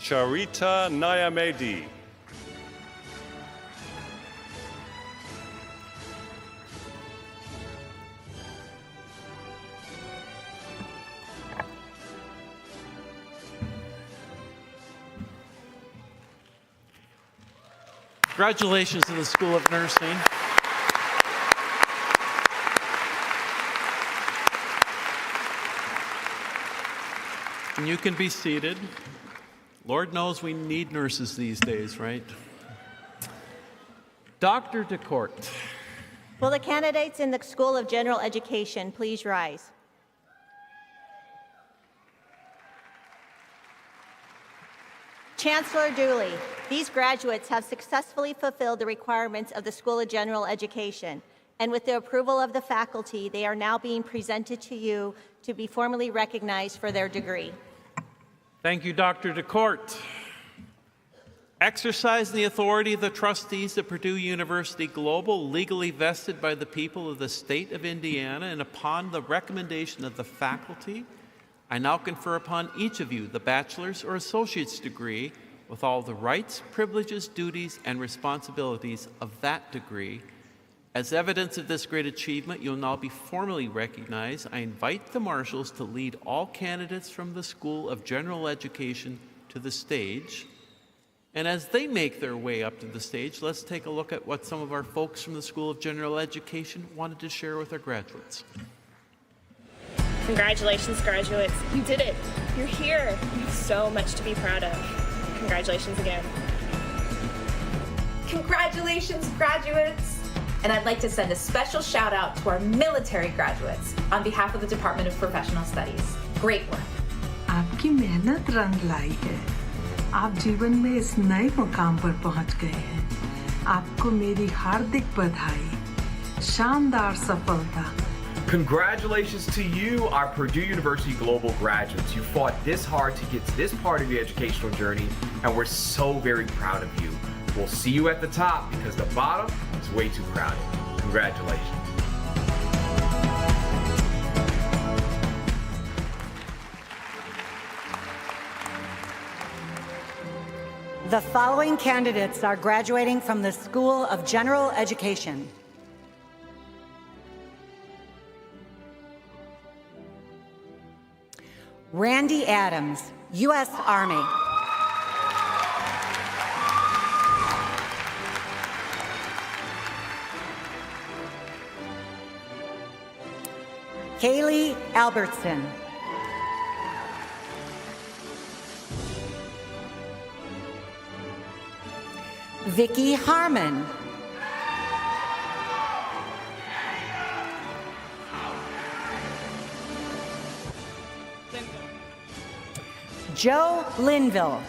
Charita Nyamedi. Congratulations to the School of Nursing. And you can be seated. Lord knows we need nurses these days, right? Dr. DeCourt. Will the candidates in the School of General Education please rise? Chancellor Dooley, these graduates have successfully fulfilled the requirements of the School of General Education, and with the approval of the faculty, they are now being presented to you to be formally recognized for their degree. Thank you, Dr. DeCourt. Exercising the authority of the trustees of Purdue University Global, legally vested by the people of the state of Indiana, and upon the recommendation of the faculty, I now confer upon each of you the bachelor's or associate's degree with all the rights, privileges, duties, and responsibilities of that degree. As evidence of this great achievement, you'll now be formally recognized. I invite the marshals to lead all candidates from the School of General Education to the stage. And as they make their way up to the stage, let's take a look at what some of our folks from the School of General Education wanted to share with our graduates. Congratulations, graduates. You did it. You're here. You have so much to be proud of. Congratulations again. Congratulations, graduates. And I'd like to send a special shout out to our military graduates on behalf of the Department of Professional Studies. Great work. आपकी मेहनत रंग लाई है। आप जीवन में इस नए मुकाम पर पहुंच गए हैं। आपको मेरी हार्दिक बधाई। शानदार सफलता। Congratulations to you, our Purdue University Global graduates. You fought this hard to get to this part of your educational journey, and we're so very proud of you. We'll see you at the top because the bottom is way too crowded. Congratulations. The following candidates are graduating from the School of General Education. Randy Adams, U.S. Army. Kaylee Albertson. Vicky Harmon. Joe Linville.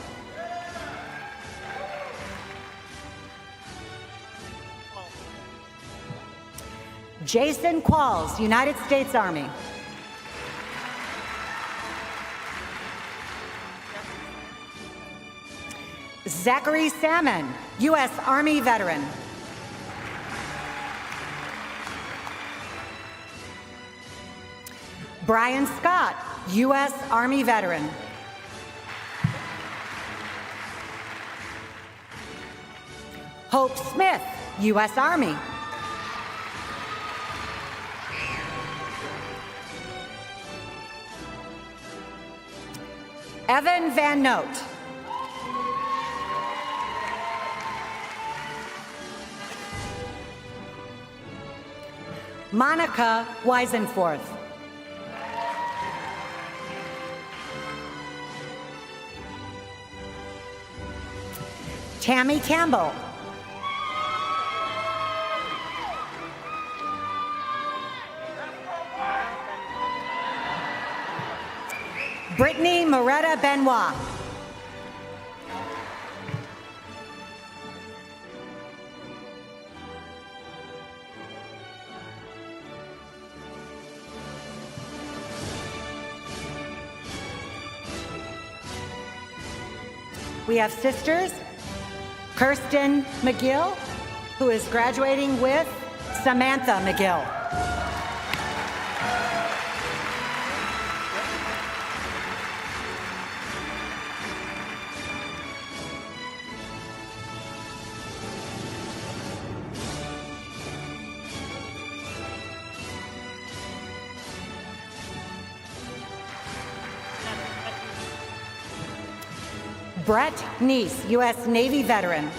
Jason Qualls, United States Army. Zachary Salmon, U.S. Army veteran. Brian Scott, U.S. Army veteran. Hope Smith, U.S. Army. Evan Van Note. Monica Weisenforth. Tammy Campbell. Brittany Moretta Benoit. We have sisters, Kirsten McGill, who is graduating with Samantha McGill. Brett Neese, U.S. Navy veteran.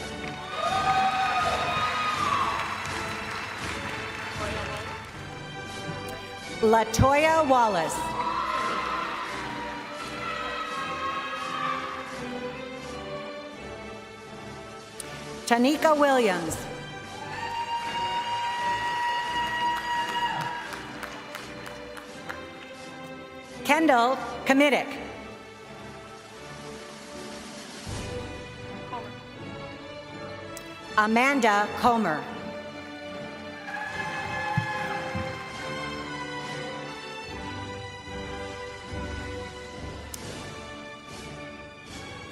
Latoya Wallace. Tanika Williams. Kendall Kamidik. Amanda Comer.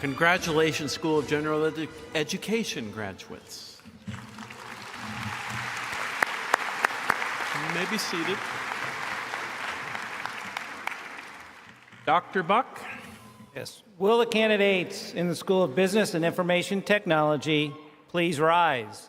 Congratulations, School of General Education graduates. You may be seated. Dr. Buck? Yes. Will the candidates in the School of Business and Information Technology please rise?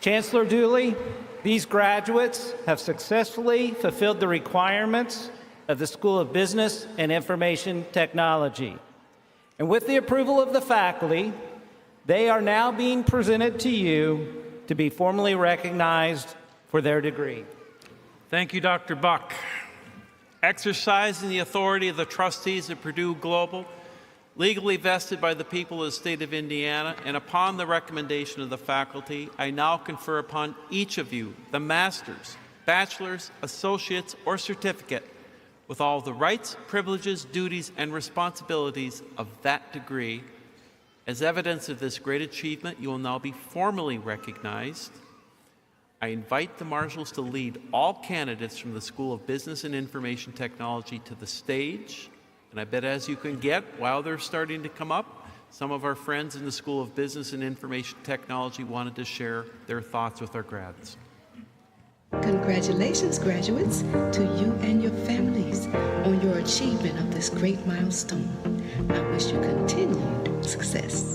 Chancellor Dooley, these graduates have successfully fulfilled the requirements of the School of Business and Information Technology. And with the approval of the faculty, they are now being presented to you to be formally recognized for their degree. Thank you, Dr. Buck. Exercising the authority of the trustees of Purdue Global, legally vested by the people of the state of Indiana, and upon the recommendation of the faculty, I now confer upon each of you the master's, bachelor's, associate's, or certificate with all the rights, privileges, duties, and responsibilities of that degree. As evidence of this great achievement, you will now be formally recognized. I invite the marshals to lead all candidates from the School of Business and Information Technology to the stage. And I bet as you can get, while they're starting to come up, some of our friends in the School of Business and Information Technology wanted to share their thoughts with our grads. Congratulations, graduates, to you and your families on your achievement of this great milestone. I wish you continued success.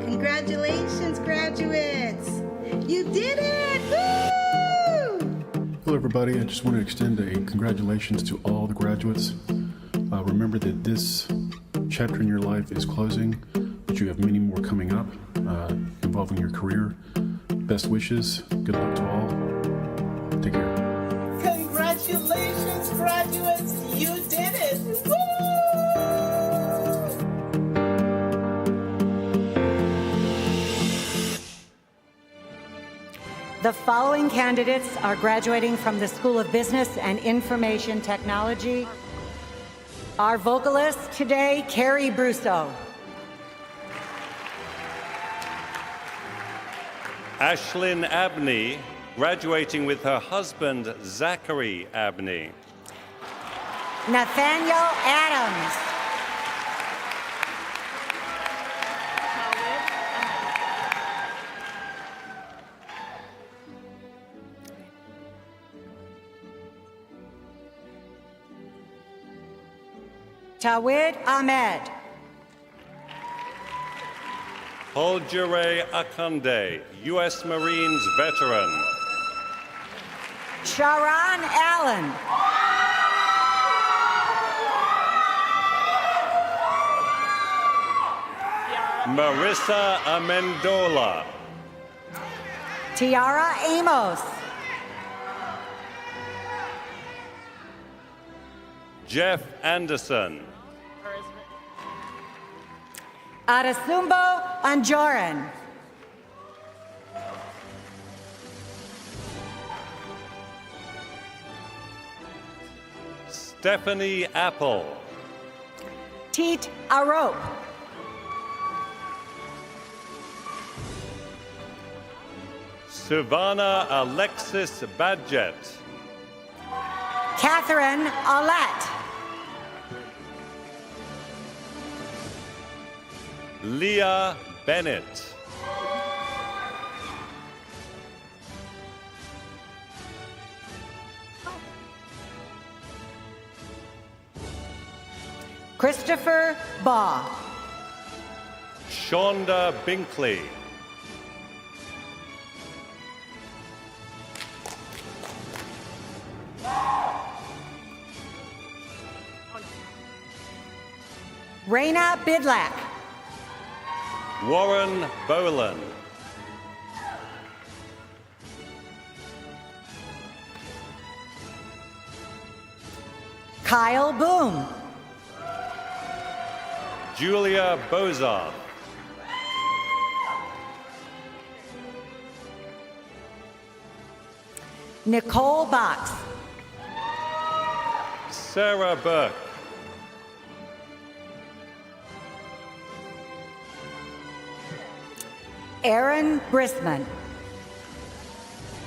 Congratulations, graduates! You did it! Woo! Hello, everybody. I just want to extend a congratulations to all the graduates. Remember that this chapter in your life is closing, but you have many more coming up involving your career. Best wishes. Good luck to all. Take care. Congratulations, graduates. You did it. Woo! The following candidates are graduating from the School of Business and Information Technology. Our vocalist today, Carrie Brousseau. Ashlyn Abney, graduating with her husband, Zachary Abney. Nathaniel Adams. Tawid Ahmed. Holjure Akunde, U.S. Marines veteran. Sharon Allen. Marissa Amendola. Tiara Amos. Jeff Anderson. Adesumbo Anjorin. Stephanie Apple. Teet Arop. Savannah Alexis Badgett. Catherine Alette. Leah Bennett. Christopher Baugh. Shonda Binkley. Raina Bidlack. Warren Boland. Kyle Boom. Julia Bozar. Nicole Box. Sarah Burke. Aaron Brisman.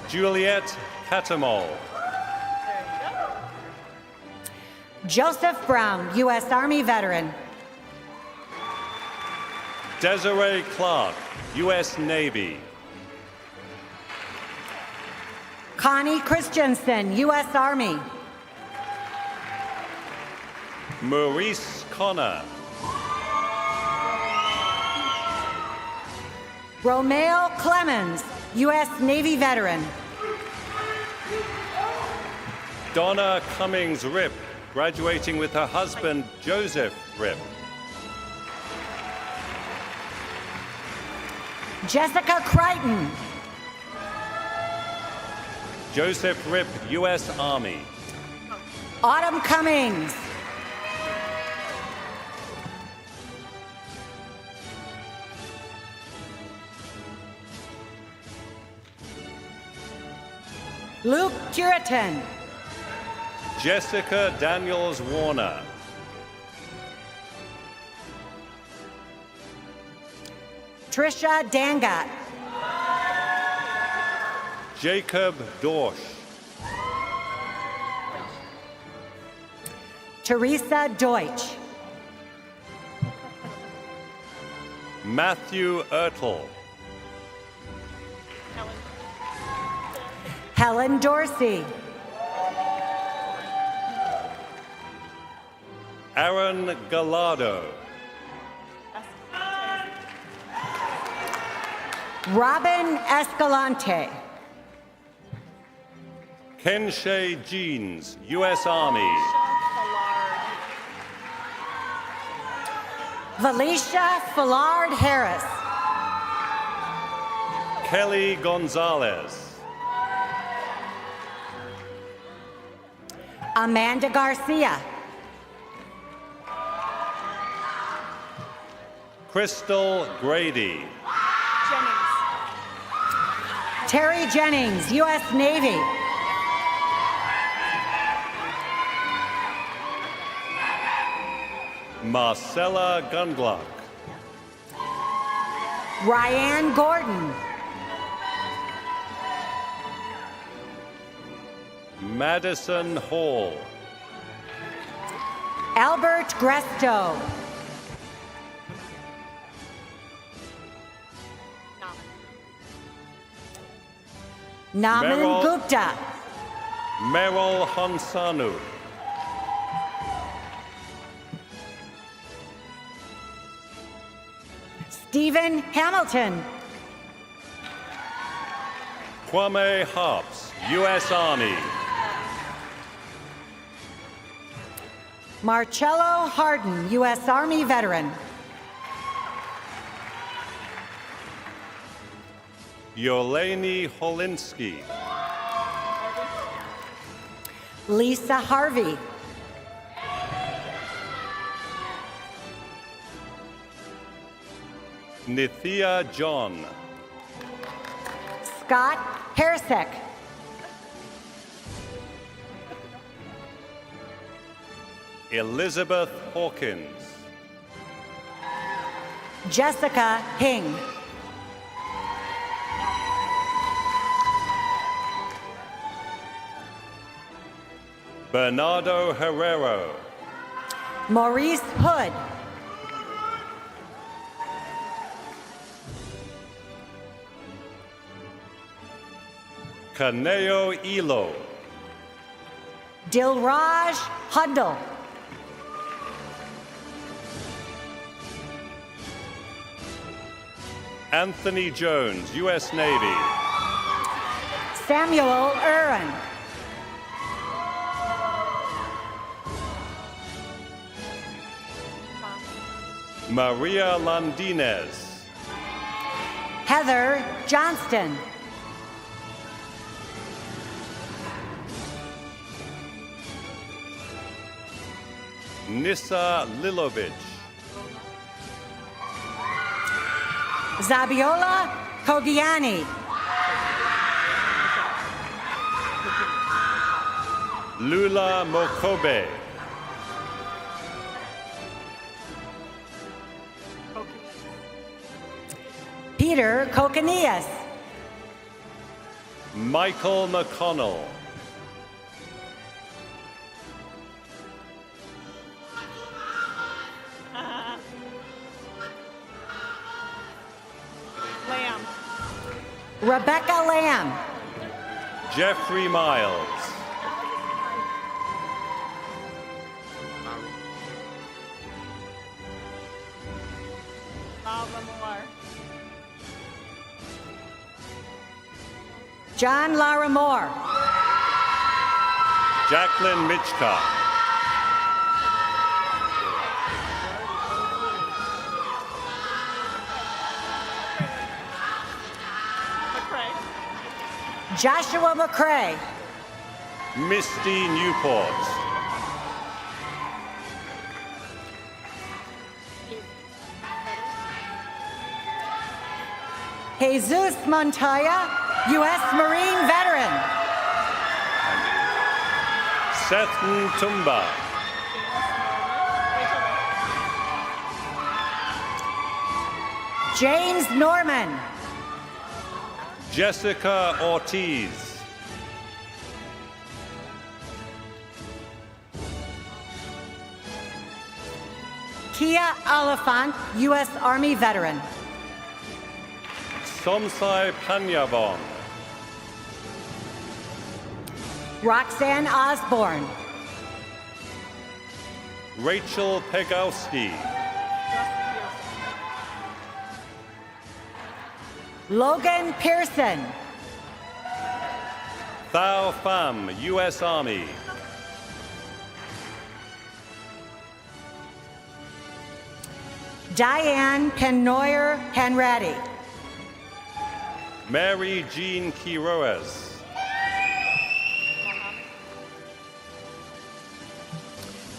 Juliet Catamol. Joseph Brown, U.S. Army veteran. Desiree Clark, U.S. Navy. Connie Christensen, U.S. Army. Maurice Connor. Romeo Clemens, U.S. Navy veteran. Donna Cummings Rip, graduating with her husband, Joseph Rip. Jessica Crichton. Joseph Rip, U.S. Army. Autumn Cummings. Luke Curitan. Jessica Daniels Warner. Trisha Dangat. Jacob Dorsch. Teresa Deutsch. Matthew Ertel. Helen Dorsey. Aaron Gallardo. Robin Escalante. Kenshay Jeans, U.S. Army. Felicia Fillard Harris. Kelly Gonzalez. Amanda Garcia. Crystal Grady. Terry Jennings, U.S. Navy. Marcella Gundlach. Ryan Gordon. Madison Hall. Albert Gresto. Naman Meryl- Gupta. Meryl Hansanu. Stephen Hamilton. Kwame Harps, U.S. Army. Marcello Harden, U.S. Army veteran. Yoleni Holinsky. Lisa Harvey. Nithya John. Scott Hersek. Elizabeth Hawkins. Jessica Hing. Bernardo Herrero. Maurice Hood. Kaneo Elo. Dilraj Hundal. Anthony Jones, U.S. Navy. Samuel Uren. Maria Landinez. Heather Johnston. Nissa Lilovich. Zabiola Kogiani. Lula Mokobe. Peter Kokanias. Michael McConnell. Lamb. Rebecca Lamb. Jeffrey Miles. John Laramore. Jacqueline Mitchka. Joshua McCrae. Misty Newport. Jesus Montoya, U.S. Marine veteran. Sethan Tumba. James Norman. Jessica Ortiz. Kia Oliphant, U.S. Army veteran. Somsai Panyavon. Roxanne Osborne. Rachel Pegowski. Logan Pearson. Thao Pham, U.S. Army. Diane Pennoyer Hanratty. Mary Jean Quiroz.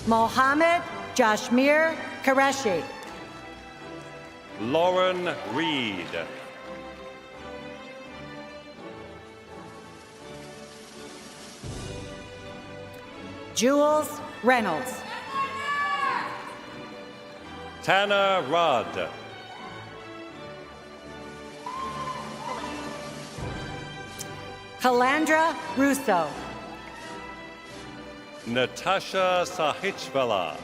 Mohammed Jashmir Qureshi. Lauren Reed. Jules Reynolds. Tana Rudd. Kalandra Russo. Natasha Sahichvala.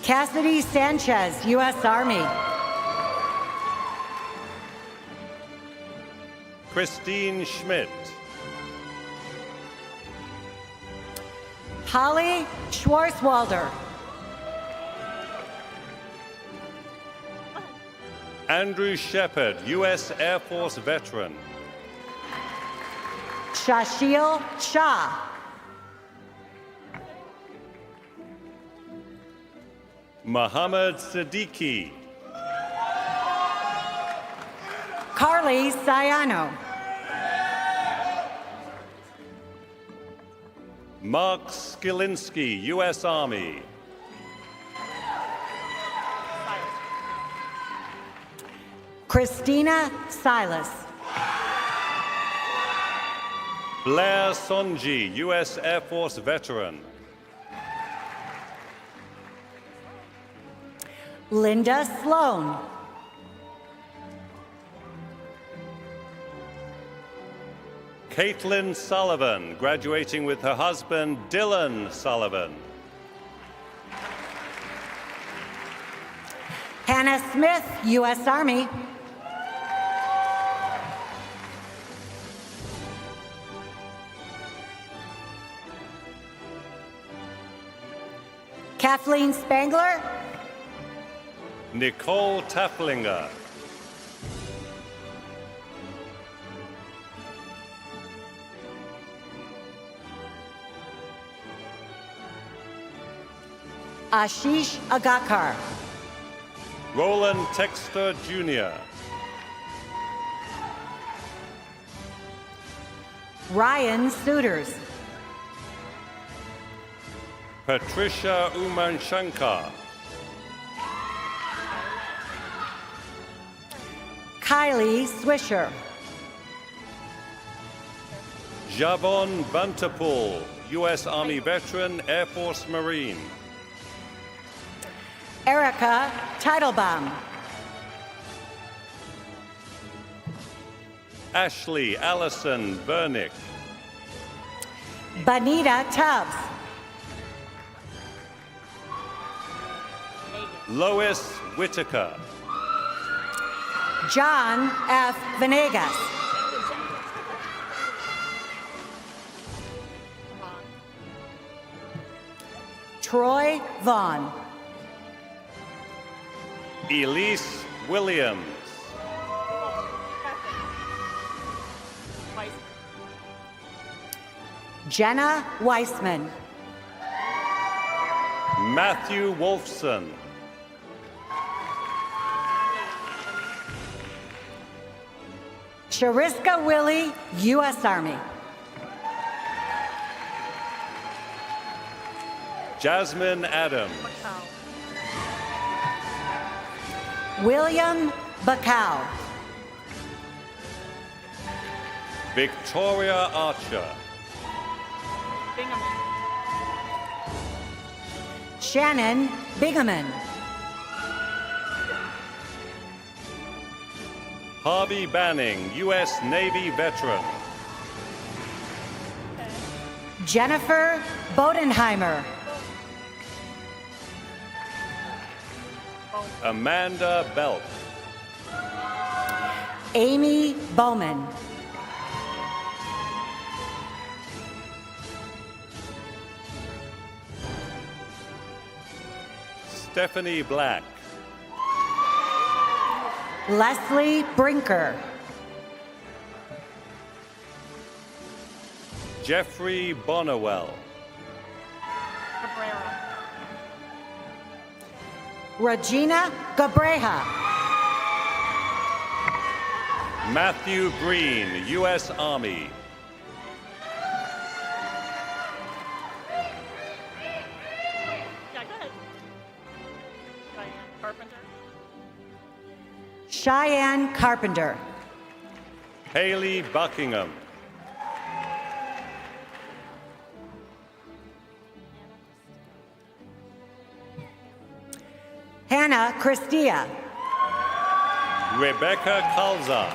Cassidy Sanchez, U.S. Army. Christine Schmidt. Holly Schwarzwalder. Andrew Shepard, U.S. Air Force veteran. Shashil Shah. Muhammad Siddiqui. Carly Sayano. Mark Skilinski, U.S. Army. Christina Silas. Blair Sonji, U.S. Air Force veteran. Linda Sloan. Caitlin Sullivan, graduating with her husband, Dylan Sullivan. Hannah Smith, U.S. Army. Kathleen Spangler. Nicole Tafflinger. Ashish Agakar. Roland Texter, Jr. Ryan Suiters. Patricia Umanshankar. Kylie Swisher. Javon Vanterpool, U.S. Army veteran, Air Force Marine. Erica Teitelbaum. Ashley Allison Bernick. Bonita Tubbs. Lois Whitaker. John F. Venegas. Troy Vaughn. Elise Williams. Jenna Weissman. Matthew Wolfson. Shariska Willie, U.S. Army. Jasmine Adams. William Bacall. Victoria Archer. Shannon Bingaman. Harvey Banning, U.S. Navy veteran. Jennifer Bodenheimer. Amanda Belk. Amy Bowman. Stephanie Black. Leslie Brinker. Jeffrey Bonnewell. Regina Gabreja. Matthew Green, U.S. Army. Cheyenne Carpenter. Haley Buckingham. Hannah Christia. Rebecca Kalza.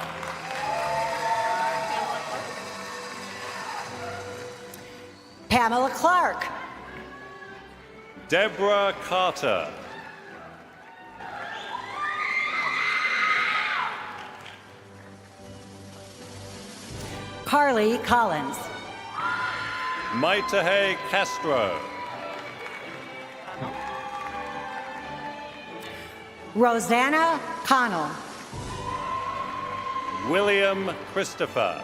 Pamela Clark. Deborah Carter. Carly Collins. Maitahe Castro. Rosanna Connell. William Christopher.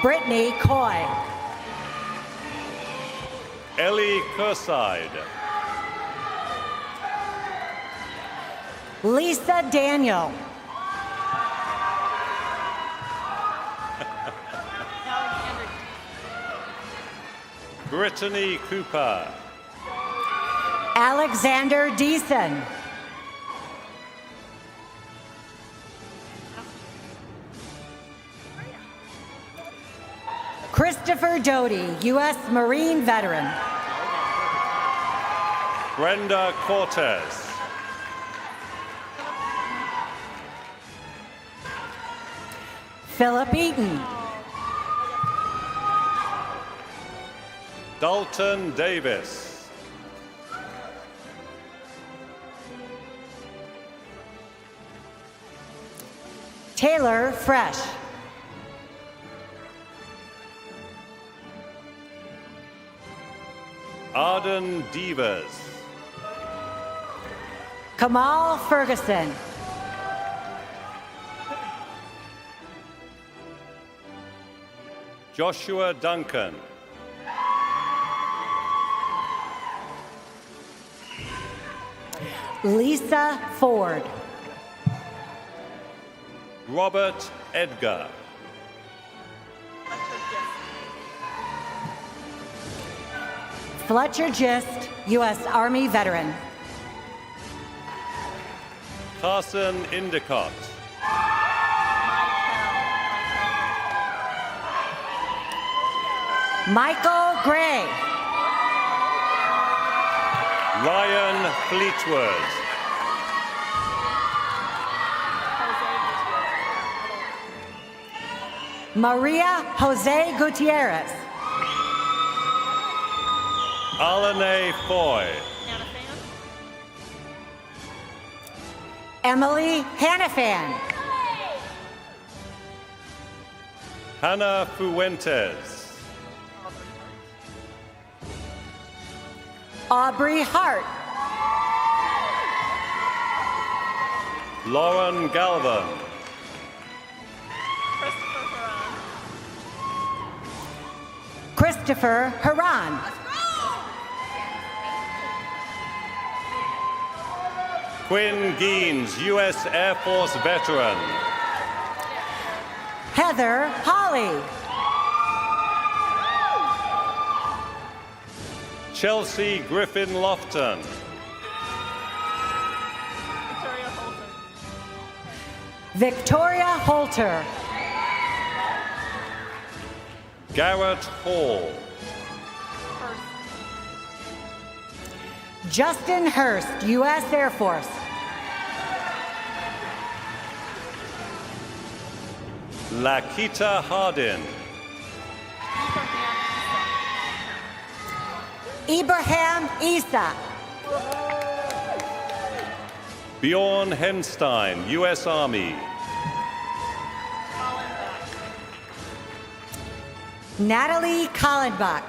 Brittany Coy. Ellie Curside. Lisa Daniel. Brittany Cooper. Alexander Deason. Christopher Doty, U.S. Marine veteran. Brenda Cortez. Philip Eaton. Dalton Davis. Taylor Fresh. Arden Divas. Kamal Ferguson. Joshua Duncan. Lisa Ford. Robert Edgar. Fletcher Gist, U.S. Army veteran. Carson Endicott. Michael Gray. Ryan Fleetwood. Maria Jose Gutierrez. Alane Foy. Emily Hannafan. Hannah Fuentes. Aubrey Hart. Lauren Galvin. Christopher Haran. Quinn Geens, U.S. Air Force veteran. Heather Holly. Chelsea Griffin Lofton. Victoria Holter. Garrett Hall. Justin Hurst, U.S. Air Force. Lakita Hardin. Ibrahim Isa. Bjorn Henstein, U.S. Army. Natalie Kallenbach.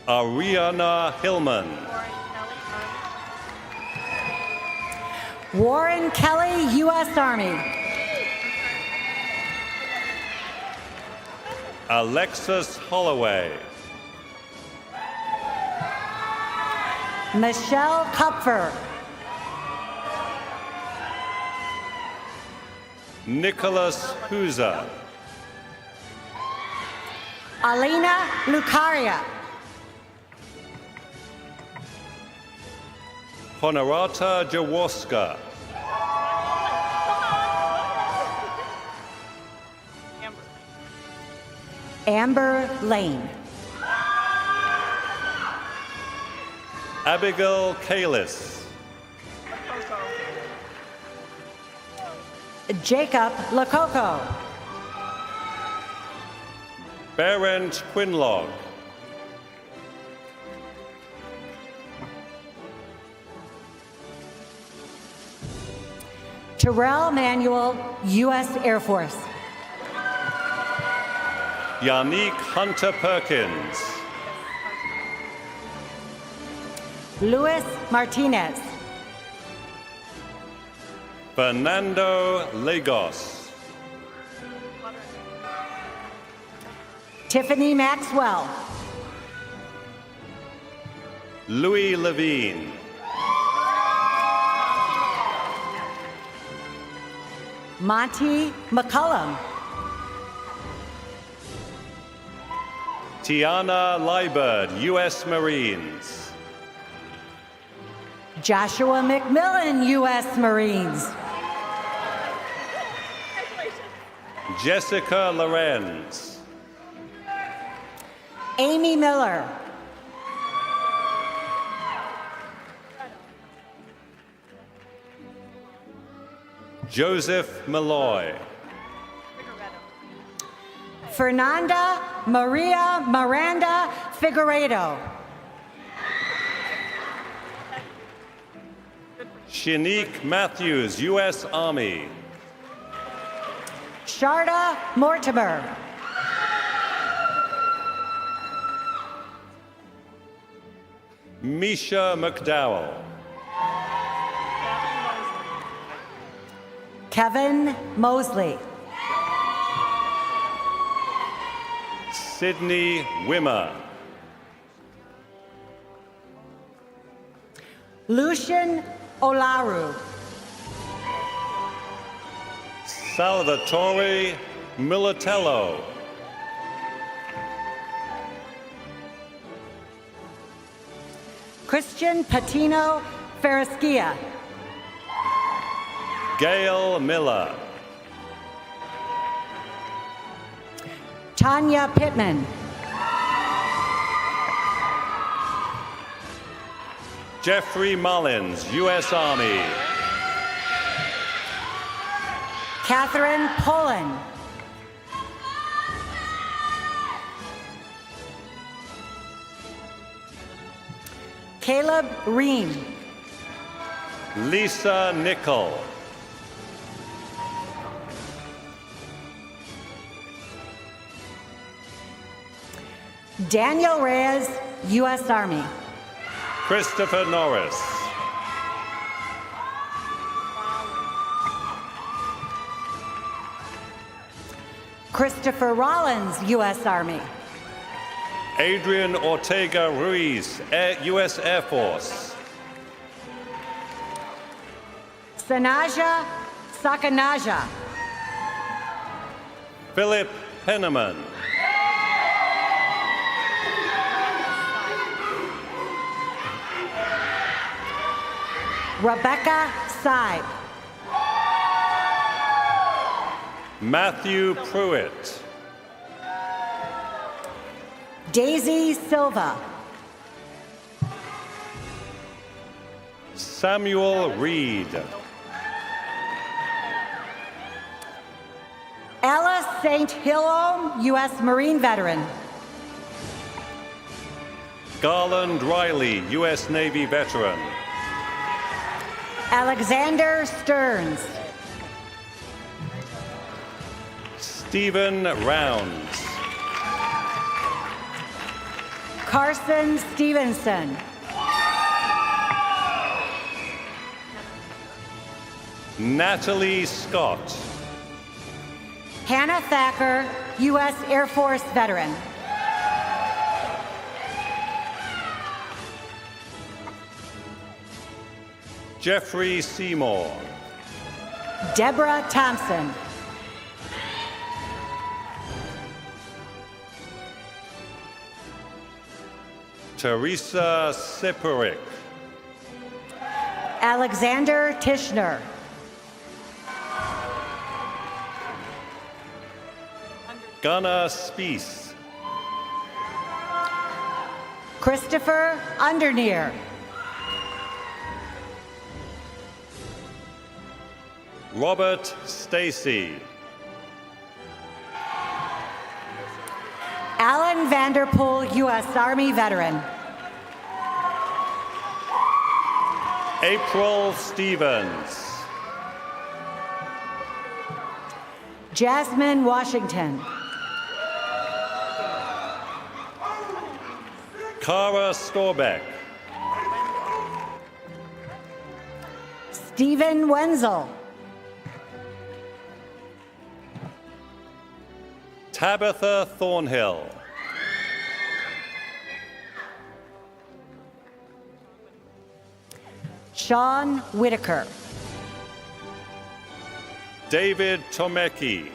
Ariana Hillman. Warren Kelly, U.S. Army. Alexis Holloway. Michelle Kupfer. Nicholas Huza. Alina Lucaria. Honorata Jaworska. Amber Lane. Abigail Kalis. Jacob Lococo. Berent Quinlog. Terrell Manuel, U.S. Air Force. Yannick Hunter Perkins. Luis Martinez. Fernando Lagos. Tiffany Maxwell. Louis Levine. Monty McCullum. Tiana Liebert, U.S. Marines. Joshua McMillan, U.S. Marines. Jessica Lorenz. Amy Miller. Joseph Malloy. Fernanda Maria Miranda Figueredo. Shanique Matthews, U.S. Army. Sharda Mortimer. Misha McDowell. Kevin Mosley. Sydney Wimmer. Lucian Olaru. Salvatore Militello. Christian Patino Farasquia. Gail Miller. Tanya Pittman. Jeffrey Mullins, U.S. Army. Catherine Pullen. Caleb Ream. Lisa Nickel. Daniel Reyes, U.S. Army. Christopher Norris. Christopher Rollins, U.S. Army. Adrian Ortega Ruiz, U.S. Air Force. Sanaja Sakanaja. Philip Penniman. Rebecca Seib. Matthew Pruitt. Daisy Silva. Samuel Reed. Alice St. Hilom, U.S. Marine veteran. Garland Riley, U.S. Navy veteran. Alexander Stearns. Stephen Rounds. Carson Stevenson. Natalie Scott. Hannah Thacker, U.S. Air Force veteran. Jeffrey Seymour. Deborah Thompson. Teresa Siperick. Alexander Tishner. Gunnar Spies. Christopher Undernear. Robert Stacy. Alan Vanderpool, U.S. Army veteran. April Stevens. Jasmine Washington. Cara Storbeck. Stephen Wenzel. Tabitha Thornhill. Sean Whitaker. David Tomecki.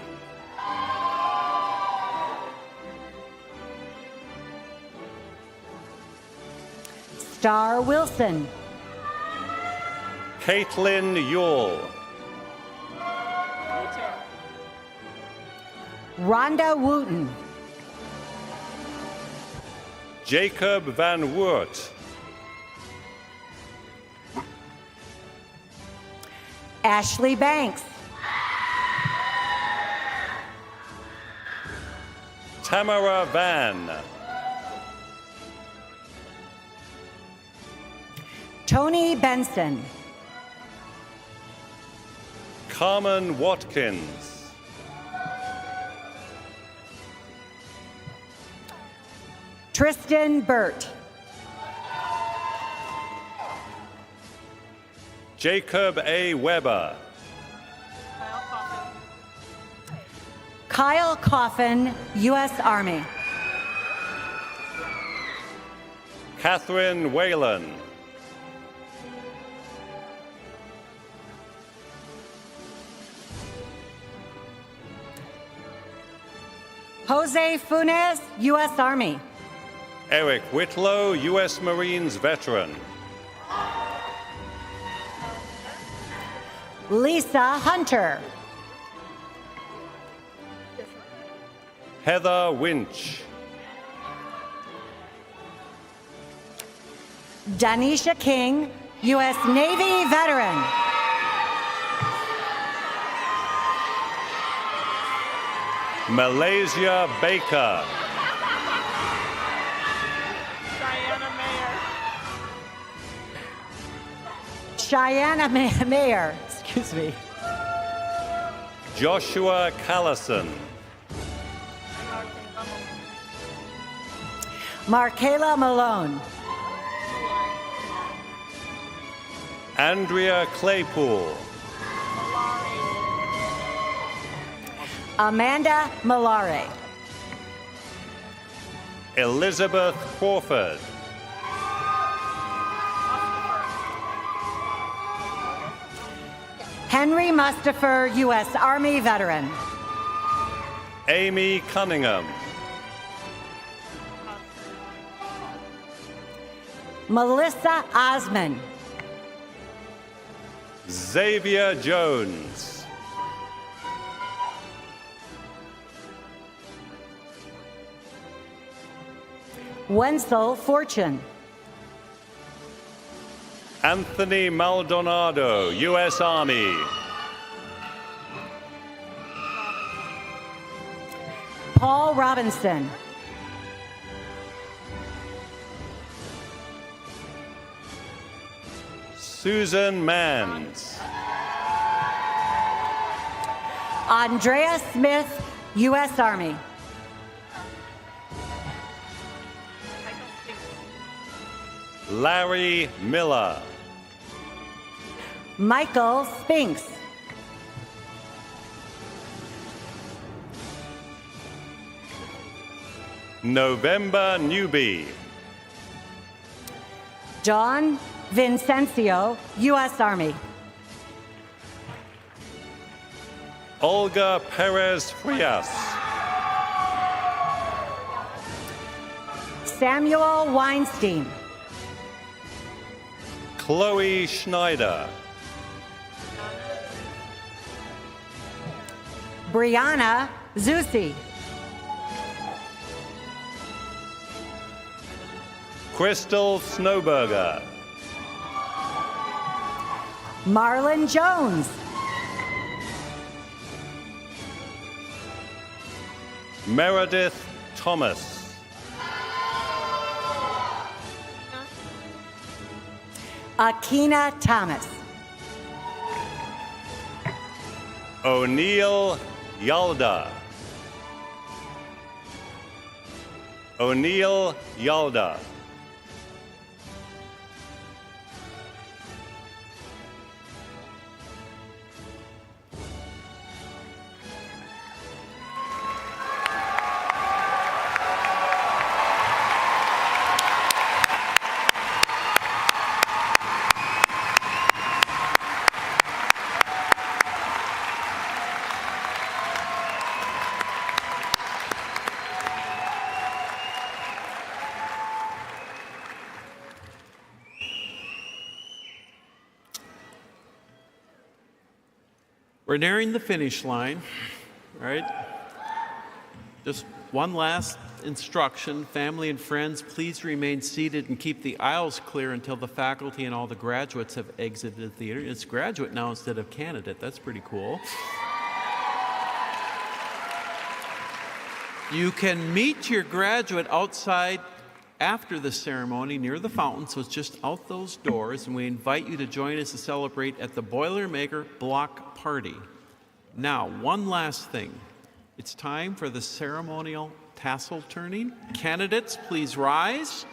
Star Wilson. Caitlin Yule. Rhonda Wooten. Jacob Van Woert. Ashley Banks. Tamara Van. Tony Benson. Carmen Watkins. Tristan Burt. Jacob A. Weber. Kyle Coffin, U.S. Army. Catherine Whalen. Jose Funes, U.S. Army. Eric Whitlow, U.S. Marines veteran. Lisa Hunter. Heather Winch. Danisha King, U.S. Navy veteran. Malaysia Baker. Cheyenne Mayer, excuse me. Joshua Callison. Markayla Malone. Andrea Claypool. Amanda Malare. Elizabeth Crawford. Henry Mustafer, U.S. Army veteran. Amy Cunningham. Melissa Osman. Xavier Jones. Wenzel Fortune. Anthony Maldonado, U.S. Army. Paul Robinson. Susan Mans. Andrea Smith, U.S. Army. Larry Miller. Michael Spinks. November Newby. John Vincencio, U.S. Army. Olga Perez Frias. Samuel Weinstein. Chloe Schneider. Brianna Zusi. Crystal Snowberger. Marlon Jones. Meredith Thomas. Akina Thomas. O'Neill Yalda. O'Neill Yalda. We're nearing the finish line, right? Just one last instruction. Family and friends, please remain seated and keep the aisles clear until the faculty and all the graduates have exited the theater. It's graduate now instead of candidate. That's pretty cool. You can meet your graduate outside after the ceremony near the fountain, so it's just out those doors, and we invite you to join us to celebrate at the Boilermaker Block Party. Now, one last thing. It's time for the ceremonial tassel turning. Candidates, please rise.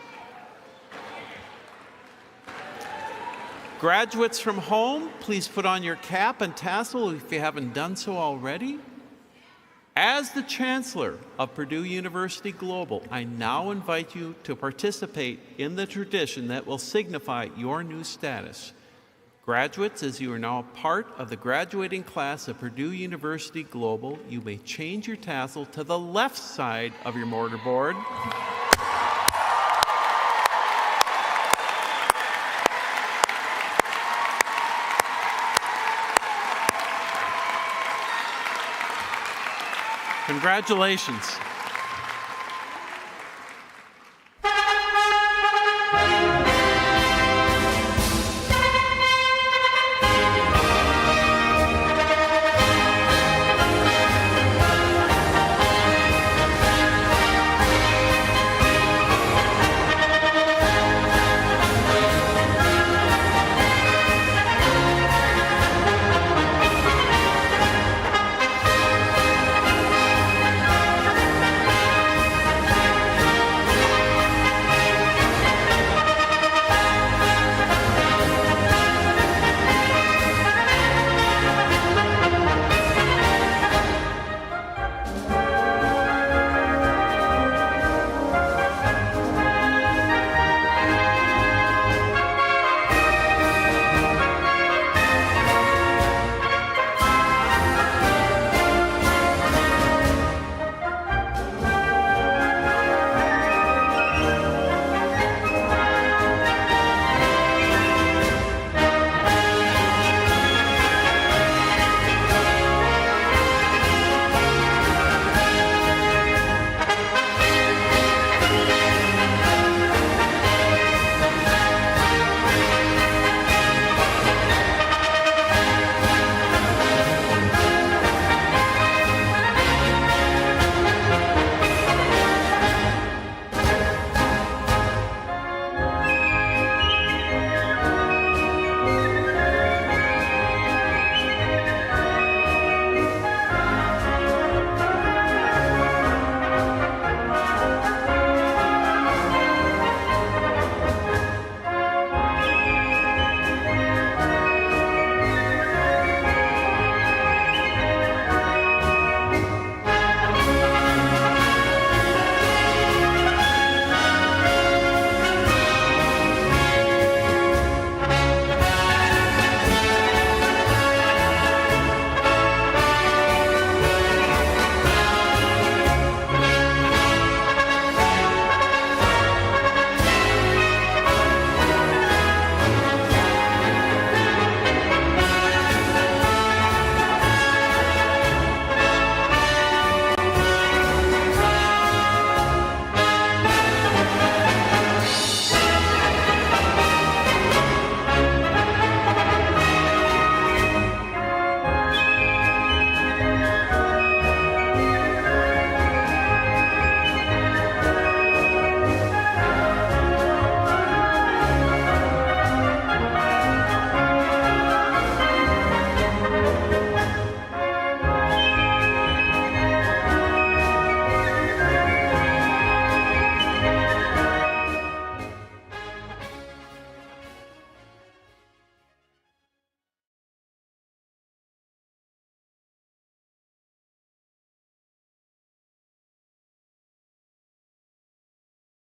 Graduates from home, please put on your cap and tassel if you haven't done so already. As the Chancellor of Purdue University Global, I now invite you to participate in the tradition that will signify your new status. Graduates, as you are now a part of the graduating class of Purdue University Global, you may change your tassel to the left side of your mortarboard. Congratulations.